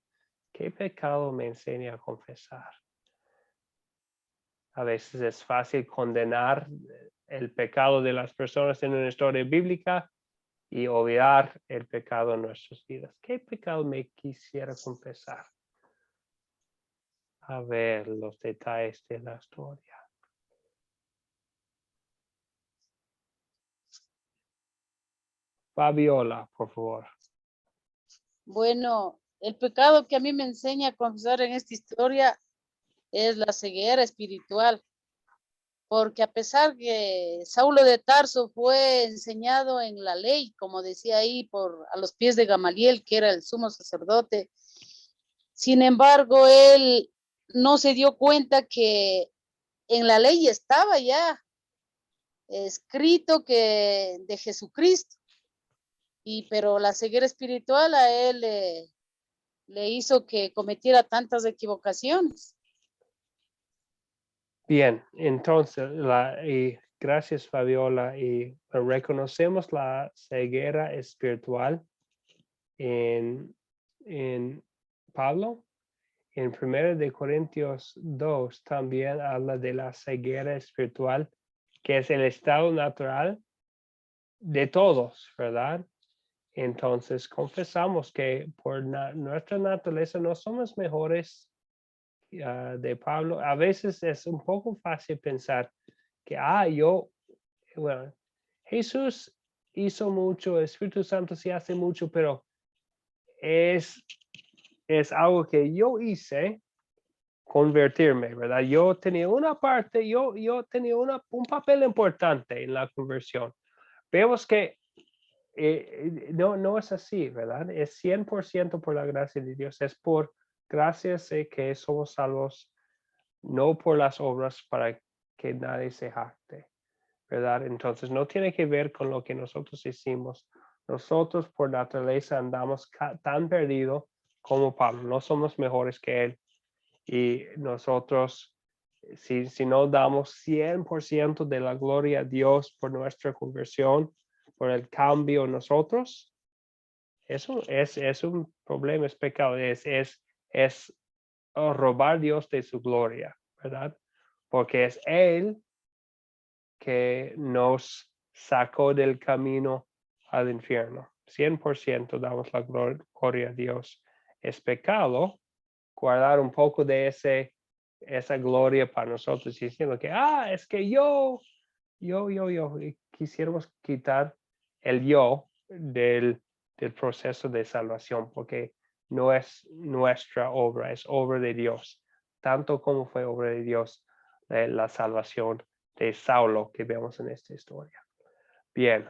¿Qué pecado me enseña a confesar? A veces es fácil condenar el pecado de las personas en una historia bíblica y olvidar el pecado en nuestras vidas. ¿Qué pecado me quisiera confesar? A ver los detalles de la historia. Fabiola, por favor. Bueno, el pecado que a mí me enseña a confesar en esta historia es la ceguera espiritual. Porque a pesar que Saulo de Tarso fue enseñado en la ley, como decía ahí, a los pies de Gamaliel, que era el sumo sacerdote, sin embargo, él no se dio cuenta que en la ley estaba ya escrito que de Jesucristo, pero la ceguera espiritual a él le hizo que cometiera tantas equivocaciones. Bien, entonces, y gracias Fabiola, y reconocemos la ceguera espiritual en Pablo. En 1 de Corintios 2 también habla de la ceguera espiritual, que es el estado natural de todos, ¿verdad? Entonces confesamos que por nuestra naturaleza no somos mejores de Pablo. A veces es un poco fácil pensar que, bueno, Jesús hizo mucho, el Espíritu Santo sí hace mucho, pero es algo que yo hice, convertirme, ¿verdad? Yo tenía una parte, yo tenía un papel importante en la conversión. Vemos que no es así, ¿verdad? Es 100% por la gracia de Dios, es por gracias que somos salvos, no por las obras para que nadie se jacte, ¿verdad? Entonces no tiene que ver con lo que nosotros hicimos. Nosotros por naturaleza andamos tan perdidos como Pablo, no somos mejores que él. Y nosotros, si no damos 100% de la gloria a Dios por nuestra conversión, por el cambio en nosotros, eso es un problema, es pecado, es robar a Dios de su gloria, ¿verdad? Porque es Él que nos sacó del camino al infierno. 100% damos la gloria a Dios. Es pecado guardar un poco de esa gloria para nosotros, diciendo que, es que yo, y quisiéramos quitar el yo del proceso de salvación, porque no es nuestra obra, es obra de Dios, tanto como fue obra de Dios la salvación de Saulo que vemos en esta historia. Bien,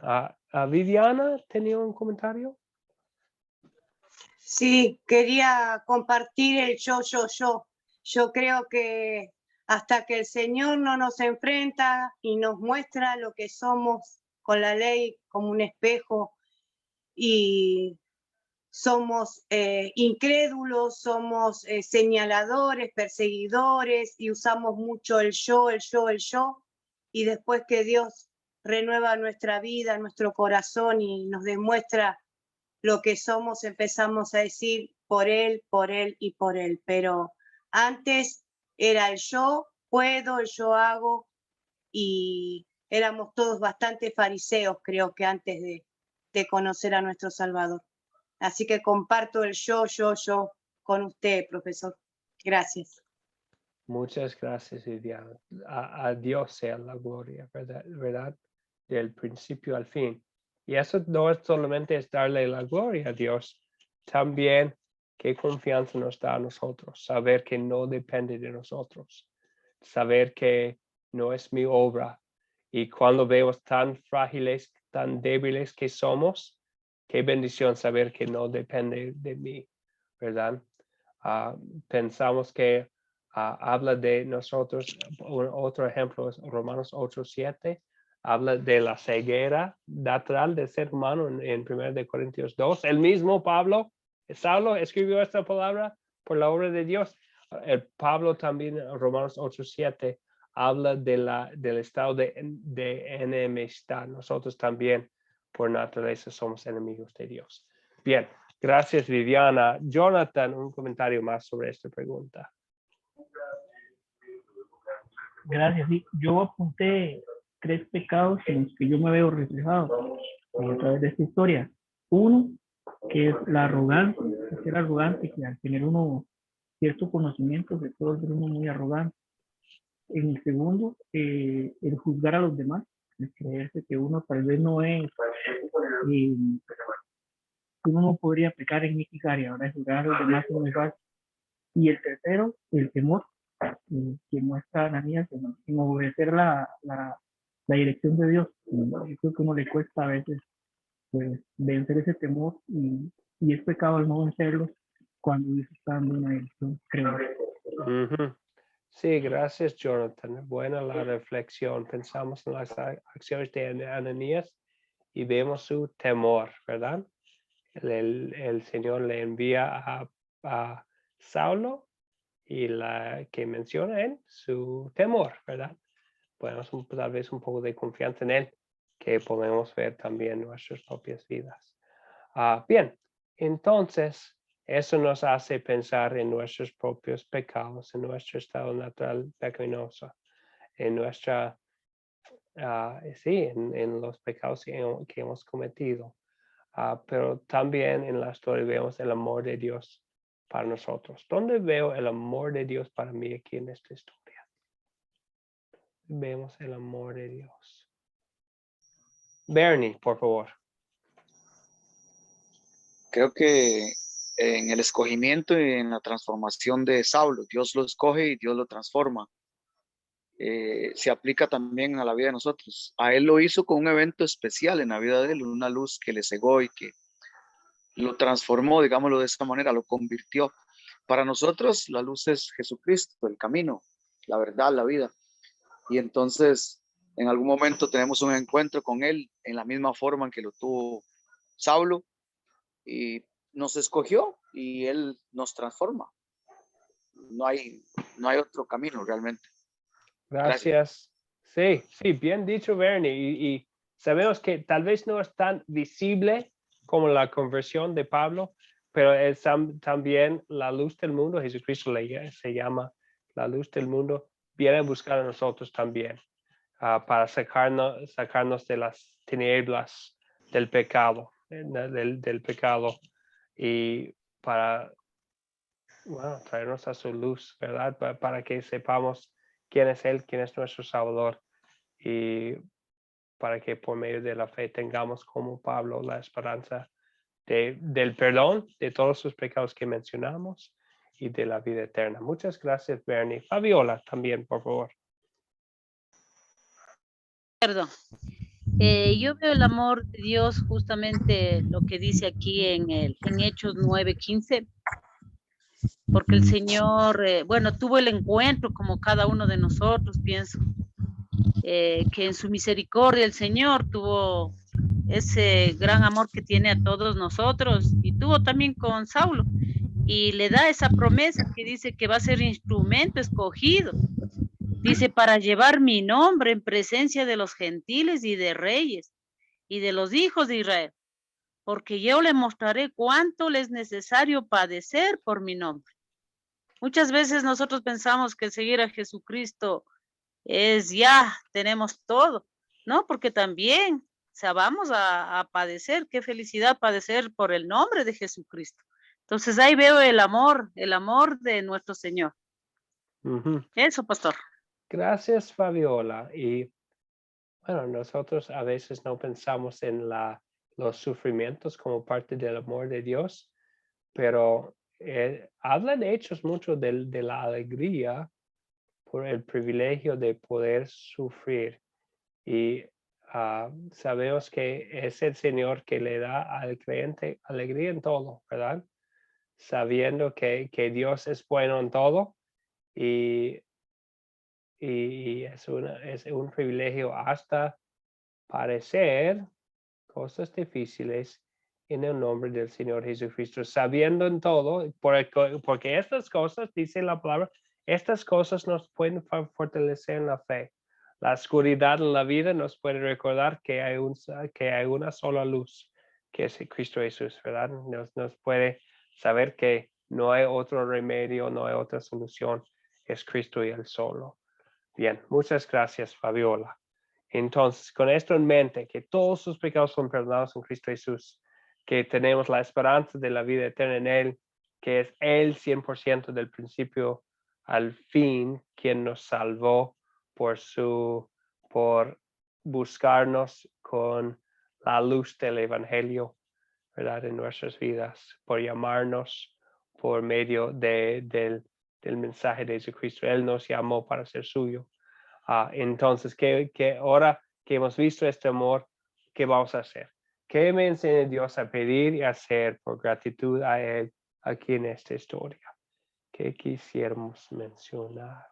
Viviana tenía un comentario. Sí, quería compartir el yo. Yo creo que hasta que el Señor no nos enfrenta y nos muestra lo que somos con la ley como un espejo y somos incrédulos, somos señaladores, perseguidores y usamos mucho el yo, y después que Dios renueva nuestra vida, nuestro corazón y nos demuestra lo que somos, empezamos a decir por Él y por Él. Pero antes era el yo puedo, el yo hago, y éramos todos bastante fariseos, creo que antes de conocer a nuestro Salvador. Así que comparto el yo con usted, profesor. Gracias. Muchas gracias, Viviana. A Dios sea la gloria, ¿verdad? Del principio al fin. Y eso no es solamente darle la gloria a Dios, también qué confianza nos da a nosotros, saber que no depende de nosotros, saber que no es mi obra. Y cuando vemos tan frágiles, tan débiles que somos, qué bendición saber que no depende de mí, ¿verdad? Pensamos que habla de nosotros, otro ejemplo es Romanos 8:7, habla de la ceguera natural del ser humano en 1 de Corintios 2. El mismo Saulo escribió esta palabra por la obra de Dios. Pablo también, Romanos 8:7, habla del estado de enemistad. Nosotros también por naturaleza somos enemigos de Dios. Bien, gracias Viviana. Jonathan, un comentario más sobre esta pregunta. Gracias. Sí, yo apunté 3 pecados en los que yo me veo reflejado a través de esta historia. Uno, que es la arrogancia, ser arrogante, que al tener uno cierto conocimiento se puede ser uno muy arrogante. En el segundo, el juzgar a los demás, el creerse que uno tal vez no es, uno no podría pecar en X área, ahora juzgar a los demás es muy fácil. Y el tercero, el temor, que muestra Ananías en obedecer la dirección de Dios. Yo creo que a uno le cuesta a veces pues, vencer ese temor y es pecado el no vencerlo cuando Dios está dando una dirección, creo. Sí, gracias Jonathan. Buena la reflexión. Pensamos en las acciones de Ananías y vemos su temor, ¿verdad? El Señor le envía a Saulo y la que menciona en su temor, ¿verdad? Podemos tal vez un poco de confianza en él que podemos ver también en nuestras propias vidas. Bien, entonces eso nos hace pensar en nuestros propios pecados, en nuestro estado natural pecaminoso, en nuestra, en los pecados que hemos cometido. Pero también en la historia vemos el amor de Dios para nosotros. ¿Dónde veo el amor de Dios para mí aquí en esta historia? Vemos el amor de Dios. Bernie, por favor. Creo que en el escogimiento y en la transformación de Saulo, Dios lo escoge y Dios lo transforma. Se aplica también a la vida de nosotros. A él lo hizo con un evento especial en la vida de él, una luz que le cegó y que lo transformó, digámoslo de esta manera, lo convirtió. Para nosotros la luz es Jesucristo, el camino, la verdad, la vida. Y entonces en algún momento tenemos un encuentro con él en la misma forma en que lo tuvo Saulo y nos escogió y él nos transforma. No hay otro camino realmente. Gracias. Sí, bien dicho, Bernie. Y sabemos que tal vez no es tan visible como la conversión de Pablo, pero es también la luz del mundo. Jesucristo se llama la luz del mundo. Viene a buscar a nosotros también para sacarnos de las tinieblas del pecado, del pecado y para traernos a su luz, ¿verdad? Para que sepamos quién es Él, quién es nuestro Salvador y para que por medio de la fe tengamos como Pablo la esperanza del perdón de todos sus pecados que mencionamos y de la vida eterna. Muchas gracias, Bernie. Fabiola, también, por favor. Perdón. Yo veo el amor de Dios justamente lo que dice aquí en Hechos 9:15, porque el Señor, tuvo el encuentro como cada uno de nosotros, pienso, que en su misericordia el Señor tuvo ese gran amor que tiene a todos nosotros y tuvo también con Saulo y le da esa promesa que dice que va a ser instrumento escogido. Dice, para llevar mi nombre en presencia de los gentiles y de reyes y de los hijos de Israel, porque yo le mostraré cuánto le es necesario padecer por mi nombre. Muchas veces nosotros pensamos que seguir a Jesucristo es ya, tenemos todo, ¿no? Porque también, vamos a padecer, qué felicidad padecer por el nombre de Jesucristo. Entonces ahí veo el amor de nuestro Señor. Eso, pastor. Gracias, Fabiola. Y bueno, nosotros a veces no pensamos en los sufrimientos como parte del amor de Dios, pero hablan hechos mucho de la alegría por el privilegio de poder sufrir. Y sabemos que es el Señor que le da al creyente alegría en todo, ¿verdad? Sabiendo que Dios es bueno en todo y es un privilegio hasta padecer cosas difíciles en el nombre del Señor Jesucristo, sabiendo en todo, porque estas cosas, dice la palabra, estas cosas nos pueden fortalecer en la fe, la oscuridad en la vida nos puede recordar que hay una sola luz, que es Cristo Jesús, ¿verdad? Nos puede saber que no hay otro remedio, no hay otra solución, es Cristo y Él solo. Bien, muchas gracias, Fabiola. Entonces, con esto en mente, que todos sus pecados son perdonados en Cristo Jesús, que tenemos la esperanza de la vida eterna en Él, que es Él 100% del principio al fin, quien nos salvó por buscarnos con la luz del Evangelio, ¿verdad? En nuestras vidas, por llamarnos por medio del mensaje de Jesucristo. Él nos llamó para ser suyo. Entonces, que ahora que hemos visto este amor, ¿qué vamos a hacer? ¿Qué me enseña Dios a pedir y hacer por gratitud a Él aquí en esta historia? ¿Qué quisiéramos mencionar?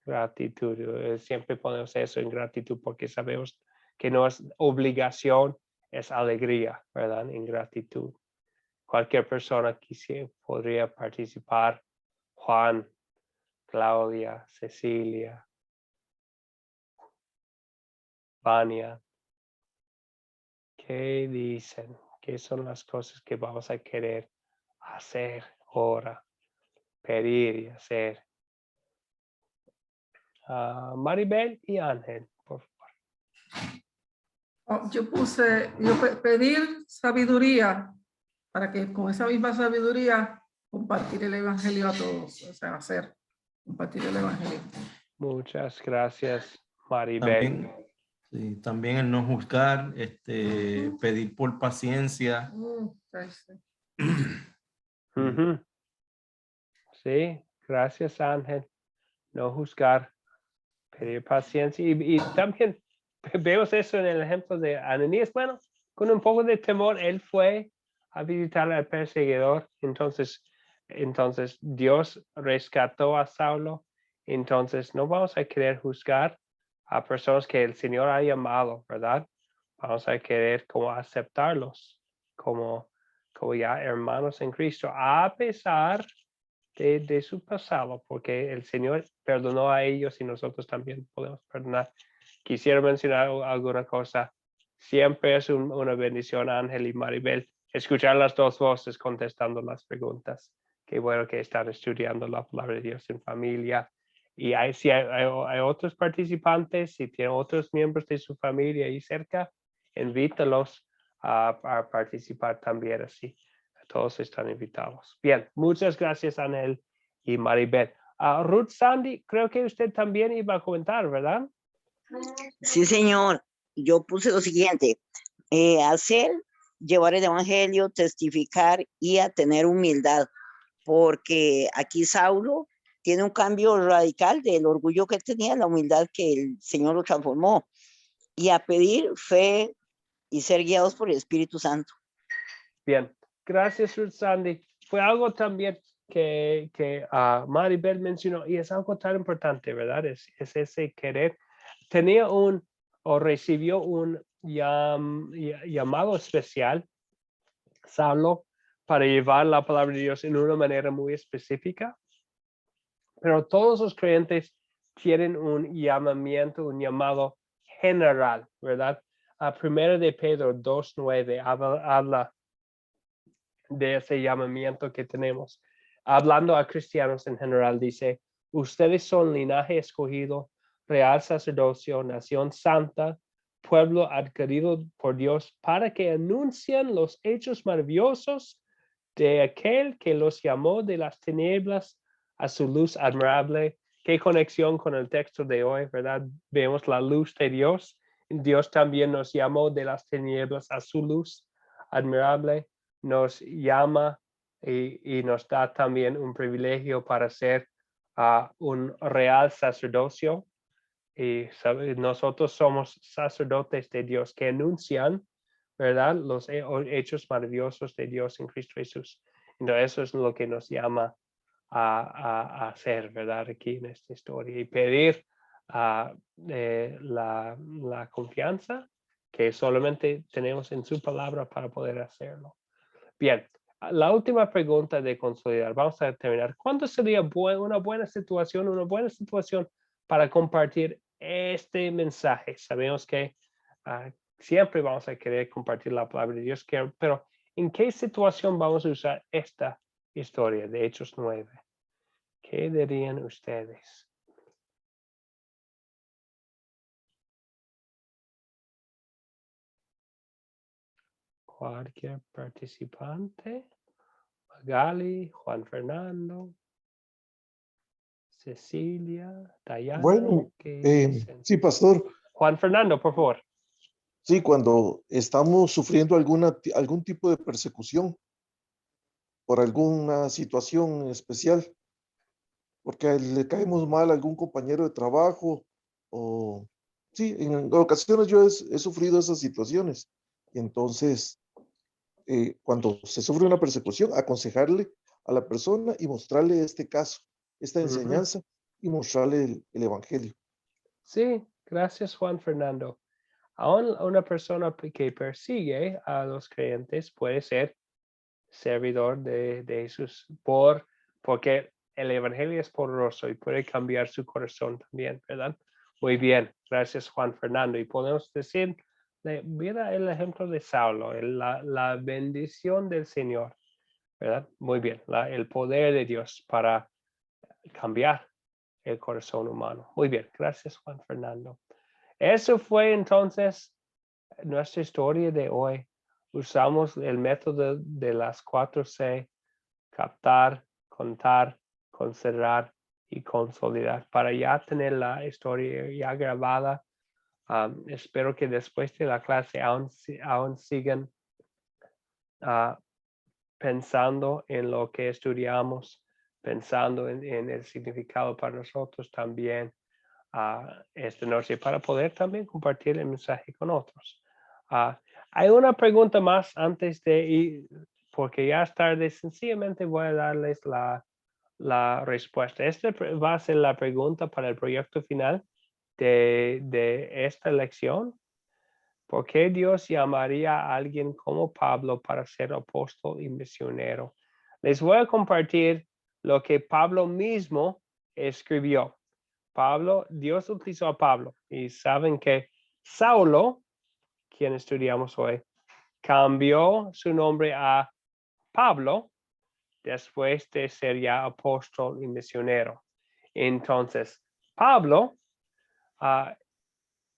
Gratitud. Siempre ponemos eso en gratitud porque sabemos que no es obligación, es alegría, ¿verdad? En gratitud. Cualquier persona podría participar. Juan, Claudia, Cecilia, Vania. ¿Qué dicen? ¿Qué son las cosas que vamos a querer hacer ahora? Pedir y hacer. Maribel y Ángel, por favor. Yo pedir sabiduría para que con esa misma sabiduría compartir el evangelio a todos, o sea, compartir el evangelio. Muchas gracias, Maribel. También el no juzgar, pedir por paciencia. Sí, gracias, Ángel. No juzgar, pedir paciencia. Y también vemos eso en el ejemplo de Ananías. Bueno, con un poco de temor, él fue a visitar al perseguidor. Entonces Dios rescató a Saulo. Entonces no vamos a querer juzgar a personas que el Señor ha llamado, ¿verdad? Vamos a querer como aceptarlos como ya hermanos en Cristo, a pesar de su pasado, porque el Señor perdonó a ellos y nosotros también podemos perdonar. Quisiera mencionar alguna cosa. Siempre es una bendición, Ángel y Maribel, escuchar las dos voces contestando las preguntas. Qué bueno que están estudiando la palabra de Dios en familia. Y si hay otros participantes, si tienen otros miembros de su familia ahí cerca, invítalos a participar también así. Todos están invitados. Bien, muchas gracias, Ángel y Maribel. Ruth Sandy, creo que usted también iba a comentar, ¿verdad? Sí, señor. Yo puse lo siguiente, hacer, llevar el evangelio, testificar y a tener humildad, porque aquí Saulo tiene un cambio radical del orgullo que él tenía, la humildad que el Señor lo transformó, y a pedir fe y ser guiados por el Espíritu Santo. Bien, gracias, Ruth Sandy. Fue algo también que Maribel mencionó y es algo tan importante, ¿verdad? Es ese querer. Recibió un llamado especial, Saulo, para llevar la palabra de Dios en una manera muy específica. Pero todos los creyentes tienen un llamado general, ¿verdad? Primero de Pedro 2:9 habla de ese llamamiento que tenemos. Hablando a cristianos en general, dice, ustedes son linaje escogido, real sacerdocio, nación santa, pueblo adquirido por Dios, para que anuncien los hechos maravillosos de aquel que los llamó de las tinieblas a su luz admirable. Qué conexión con el texto de hoy, ¿verdad? Vemos la luz de Dios. Dios también nos llamó de las tinieblas a su luz admirable. Nos llama y nos da también un privilegio para ser un real sacerdocio. Y nosotros somos sacerdotes de Dios que anuncian, ¿verdad? Los hechos maravillosos de Dios en Cristo Jesús. Entonces eso es lo que nos llama a hacer, ¿verdad? Aquí en esta historia y pedir la confianza que solamente tenemos en su palabra para poder hacerlo. Bien, la última pregunta de consolidar. Vamos a terminar. ¿Cuándo sería una buena situación para compartir este mensaje. Sabemos que siempre vamos a querer compartir la palabra de Dios, pero ¿en qué situación vamos a usar esta historia de Hechos 9? ¿Qué dirían ustedes? Cualquier participante. Magali, Juan Fernando, Cecilia, Dayana. Bueno, ¿qué dicen? sí, pastor. Juan Fernando, por favor. Sí, cuando estamos sufriendo algún tipo de persecución por alguna situación especial, porque le caemos mal a algún compañero de trabajo, o sí, en ocasiones yo he sufrido esas situaciones. Y entonces, cuando se sufre una persecución, aconsejarle a la persona y mostrarle este caso, esta enseñanza, y mostrarle el evangelio. Sí, gracias Juan Fernando. Aún una persona que persigue a los creyentes puede ser servidor de Jesús porque el evangelio es poderoso y puede cambiar su corazón también, ¿verdad? Muy bien, gracias Juan Fernando. Y podemos decir, mira el ejemplo de Saulo, la bendición del Señor, ¿verdad? Muy bien, el poder de Dios para cambiar el corazón humano. Muy bien, gracias Juan Fernando. Eso fue entonces nuestra historia de hoy. Usamos el método de las 4C, captar, contar, considerar y consolidar para ya tener la historia ya grabada. Espero que después de la clase aún sigan pensando en lo que estudiamos, pensando en el significado para nosotros también esta noche para poder también compartir el mensaje con otros. Hay una pregunta más antes de ir, porque ya es tarde, sencillamente voy a darles la respuesta. Esta va a ser la pregunta para el proyecto final de esta lección. ¿Por qué Dios llamaría a alguien como Pablo para ser apóstol y misionero? Les voy a compartir lo que Pablo mismo escribió. Dios utilizó a Pablo y saben que Saulo, quien estudiamos hoy, cambió su nombre a Pablo después de ser ya apóstol y misionero. Entonces, Pablo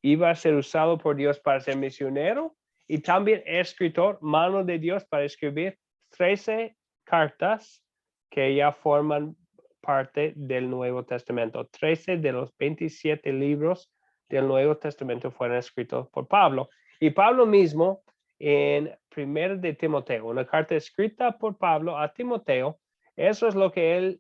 iba a ser usado por Dios para ser misionero y también escritor, mano de Dios para escribir 13 cartas que ya forman parte del Nuevo Testamento. 13 de los 27 libros del Nuevo Testamento fueron escritos por Pablo. Y Pablo mismo en 1 de Timoteo, una carta escrita por Pablo a Timoteo, eso es lo que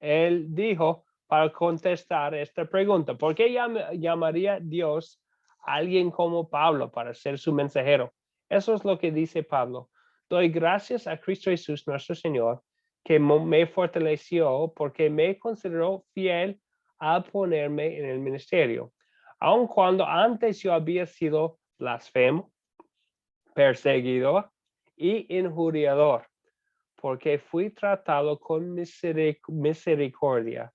él dijo para contestar esta pregunta. ¿Por qué llamaría Dios a alguien como Pablo para ser su mensajero? Eso es lo que dice Pablo. Doy gracias a Cristo Jesús, nuestro Señor, que me fortaleció porque me consideró fiel al ponerme en el ministerio. Aun cuando antes yo había sido blasfemo, perseguidor y injuriador, porque fui tratado con misericordia,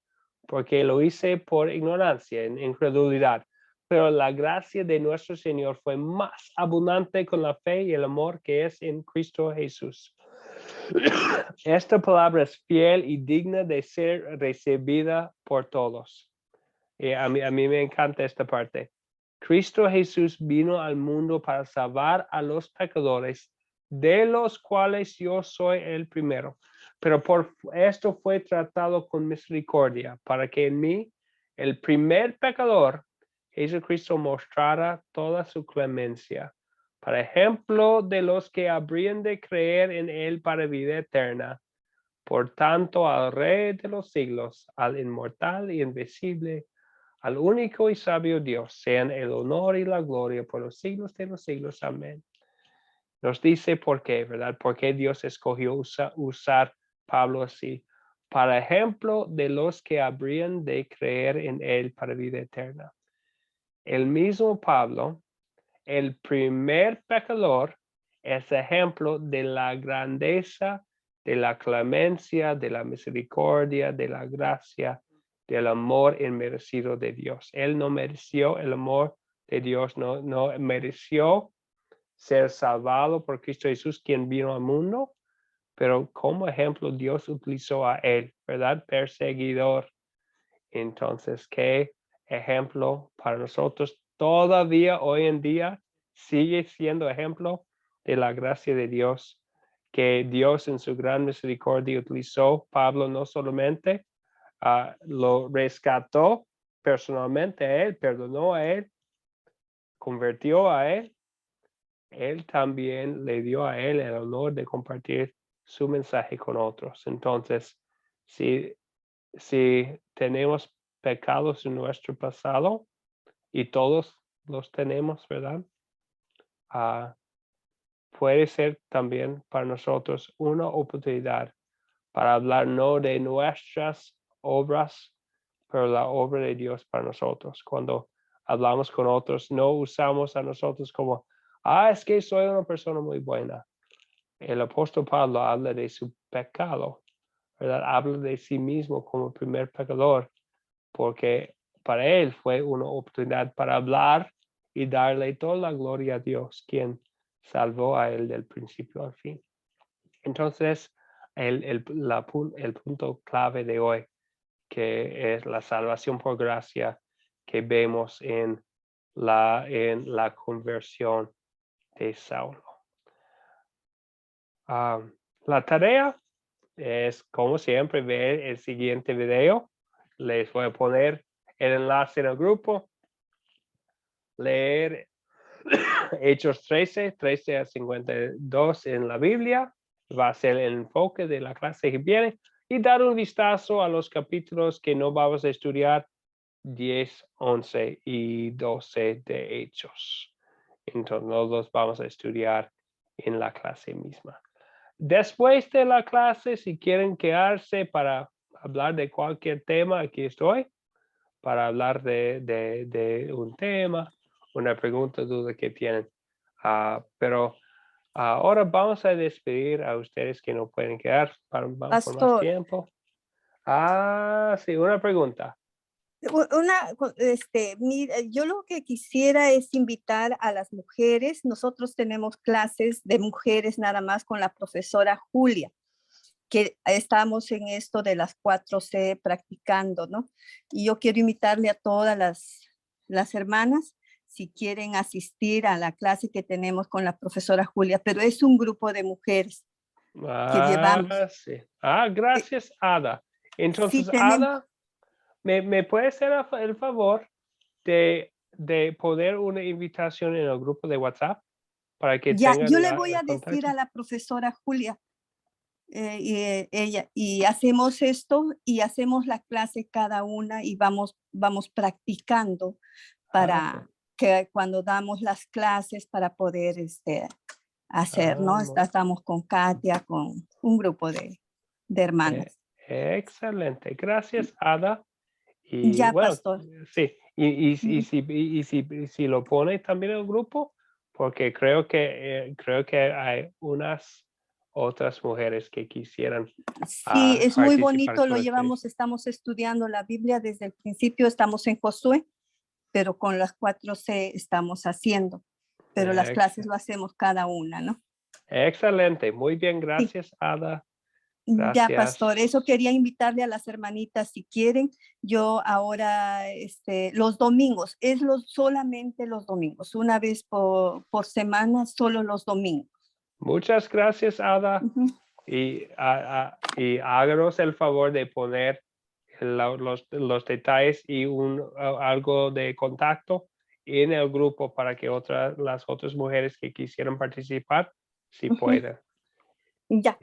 porque lo hice por ignorancia, en incredulidad. Pero la gracia de nuestro Señor fue más abundante con la fe y el amor que es en Cristo Jesús. Esta palabra es fiel y digna de ser recibida por todos. Y a mí me encanta esta parte. Cristo Jesús vino al mundo para salvar a los pecadores, de los cuales yo soy el primero. Pero por esto fue tratado con misericordia, para que en mí, el primer pecador, Jesucristo mostrara toda su clemencia. Por ejemplo, de los que habrían de creer en él para vida eterna. Por tanto, al Rey de los siglos, al inmortal y invisible, al único y sabio Dios, sean el honor y la gloria por los siglos de los siglos. Amén. Nos dice por qué, ¿verdad? ¿Por qué Dios escogió usar Pablo así? Para ejemplo de los que habrían de creer en él para vida eterna. El mismo Pablo, el primer pecador, es ejemplo de la grandeza, de la clemencia, de la misericordia, de la gracia del amor inmerecido de Dios. Él no mereció el amor de Dios, no mereció ser salvado por Cristo Jesús, quien vino al mundo, pero como ejemplo Dios utilizó a él, ¿verdad? Perseguidor. Entonces, ¿qué ejemplo para nosotros? Todavía hoy en día sigue siendo ejemplo de la gracia de Dios, que Dios en su gran misericordia utilizó. Pablo no solamente lo rescató personalmente a él, perdonó a él, convirtió a él. Él también le dio a él el honor de compartir su mensaje con otros. Entonces, si tenemos pecados en nuestro pasado, y todos los tenemos, ¿verdad? Puede ser también para nosotros una oportunidad para hablar no de nuestras obras, pero la obra de Dios para nosotros. Cuando hablamos con otros, no usamos a nosotros como, es que soy una persona muy buena. El apóstol Pablo habla de su pecado, ¿verdad? Habla de sí mismo como primer pecador, porque para él fue una oportunidad para hablar y darle toda la gloria a Dios, quien salvó a él del principio al fin. Entonces, el punto clave de hoy, que es la salvación por gracia, que vemos en la conversión de Saulo. La tarea es, como siempre, ver el siguiente video. Les voy a poner el enlace en el grupo. Leer Hechos 13 a 52 en la Biblia. Va a ser el enfoque de la clase que viene. Y dar un vistazo a los capítulos que no vamos a estudiar, 10, 11 y 12 de Hechos. Entonces, no los vamos a estudiar en la clase misma. Después de la clase, si quieren quedarse para hablar de cualquier tema, aquí estoy, para hablar de un tema, una pregunta, duda que tienen. Pero ahora vamos a despedir a ustedes que no pueden quedar por más tiempo. Sí, una pregunta. Mira, yo lo que quisiera es invitar a las mujeres. Nosotros tenemos clases de mujeres nada más con la profesora Julia, que estamos en esto de las 4C practicando, ¿no? Y yo quiero invitarle a todas las hermanas, si quieren asistir a la clase que tenemos con la profesora Julia, pero es un grupo de mujeres que llevamos. Sí. Gracias, Ada. Entonces, Sí, Ada, ¿me puede hacer el favor de poner una invitación en el grupo de WhatsApp para que tengan yo le voy a decir a la profesora Julia y hacemos esto y hacemos la clase cada una y vamos practicando para que cuando damos las clases para poder hacer, ¿no? Estamos con Katia, con un grupo de hermanas. Excelente. Gracias, Ada. Y ya, bueno, pastor. Sí, y si lo pone también en el grupo, porque creo que hay unas otras mujeres que quisieran. Sí, es muy bonito, lo llevamos, estamos estudiando la Biblia desde el principio, estamos en Josué, pero con las 4C estamos haciendo, pero las clases lo hacemos cada una, ¿no? Excelente, muy bien, gracias, sí. Ada. Gracias. Ya, pastor, eso quería invitarle a las hermanitas si quieren. Yo ahora, los domingos, solamente los domingos, una vez por semana, solo los domingos. Muchas gracias, Ada. Y háganos el favor de poner los detalles y algo de contacto en el grupo para que las otras mujeres que quisieran participar, si puedan. Ya,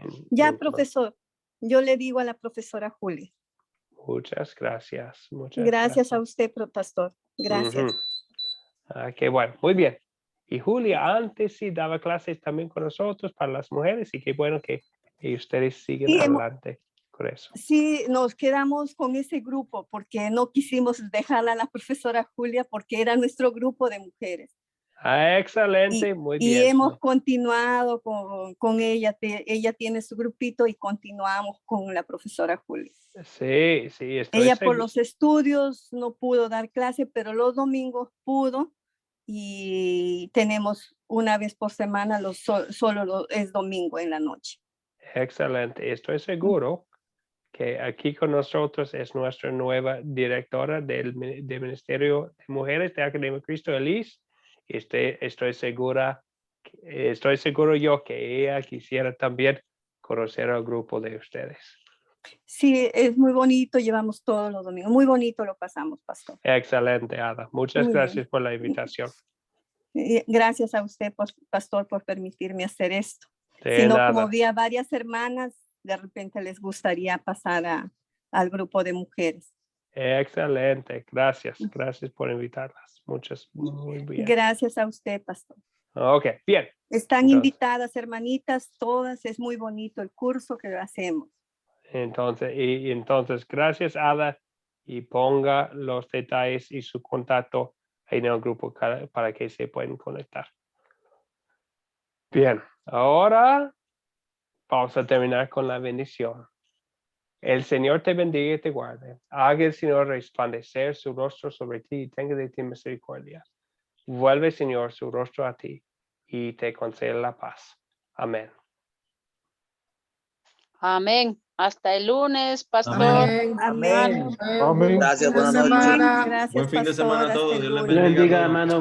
profesor. Yo le digo a la profesora Julia. Muchas gracias. Gracias a usted, pastor. Gracias. Qué bueno, muy bien. Y Julia antes sí daba clases también con nosotros para las mujeres y qué bueno que ustedes siguen adelante con eso. Sí, nos quedamos con ese grupo porque no quisimos dejarla a la profesora Julia porque era nuestro grupo de mujeres. Excelente, muy Y bien. hemos continuado con ella. Ella tiene su grupito y continuamos con la profesora Julia. Sí, sí, estoy Ella por seguro. los estudios no pudo dar clase, pero los domingos pudo y tenemos una vez por semana, solo es domingo en la noche. Excelente, estoy seguro que aquí con nosotros es nuestra nueva directora del Ministerio de Mujeres de Academia Cristo, Elise. Estoy seguro yo que ella quisiera también conocer al grupo de ustedes. Sí, es muy bonito, llevamos todos los domingos, muy bonito lo pasamos, pastor. Excelente, Ada. Muchas Muy gracias bien. por la invitación. Gracias a usted, pastor, por permitirme hacer esto. De Si no, nada. como vi a varias hermanas, de repente les gustaría pasar al grupo de mujeres. Excelente, gracias. Gracias por invitarlas. Muy bien. Gracias a usted, pastor. Ok, bien. Están Entonces, invitadas, hermanitas, todas. Es muy bonito el curso que hacemos. Entonces, gracias, Ada, y ponga los detalles y su contacto en el grupo para que se puedan conectar. Bien, ahora vamos a terminar con la bendición. El Señor te bendiga y te guarde. Haga el Señor resplandecer su rostro sobre ti y tenga de ti misericordia. Vuelve, Señor, su rostro a ti y te conceda la paz. Amén. Amén. Hasta el lunes, pastor. Amén. Amén. Amén. Gracias, buenas noches. Gracias, Buen fin de pastor. semana a Hasta todos. el Dios les lunes. bendiga a todos. hermano.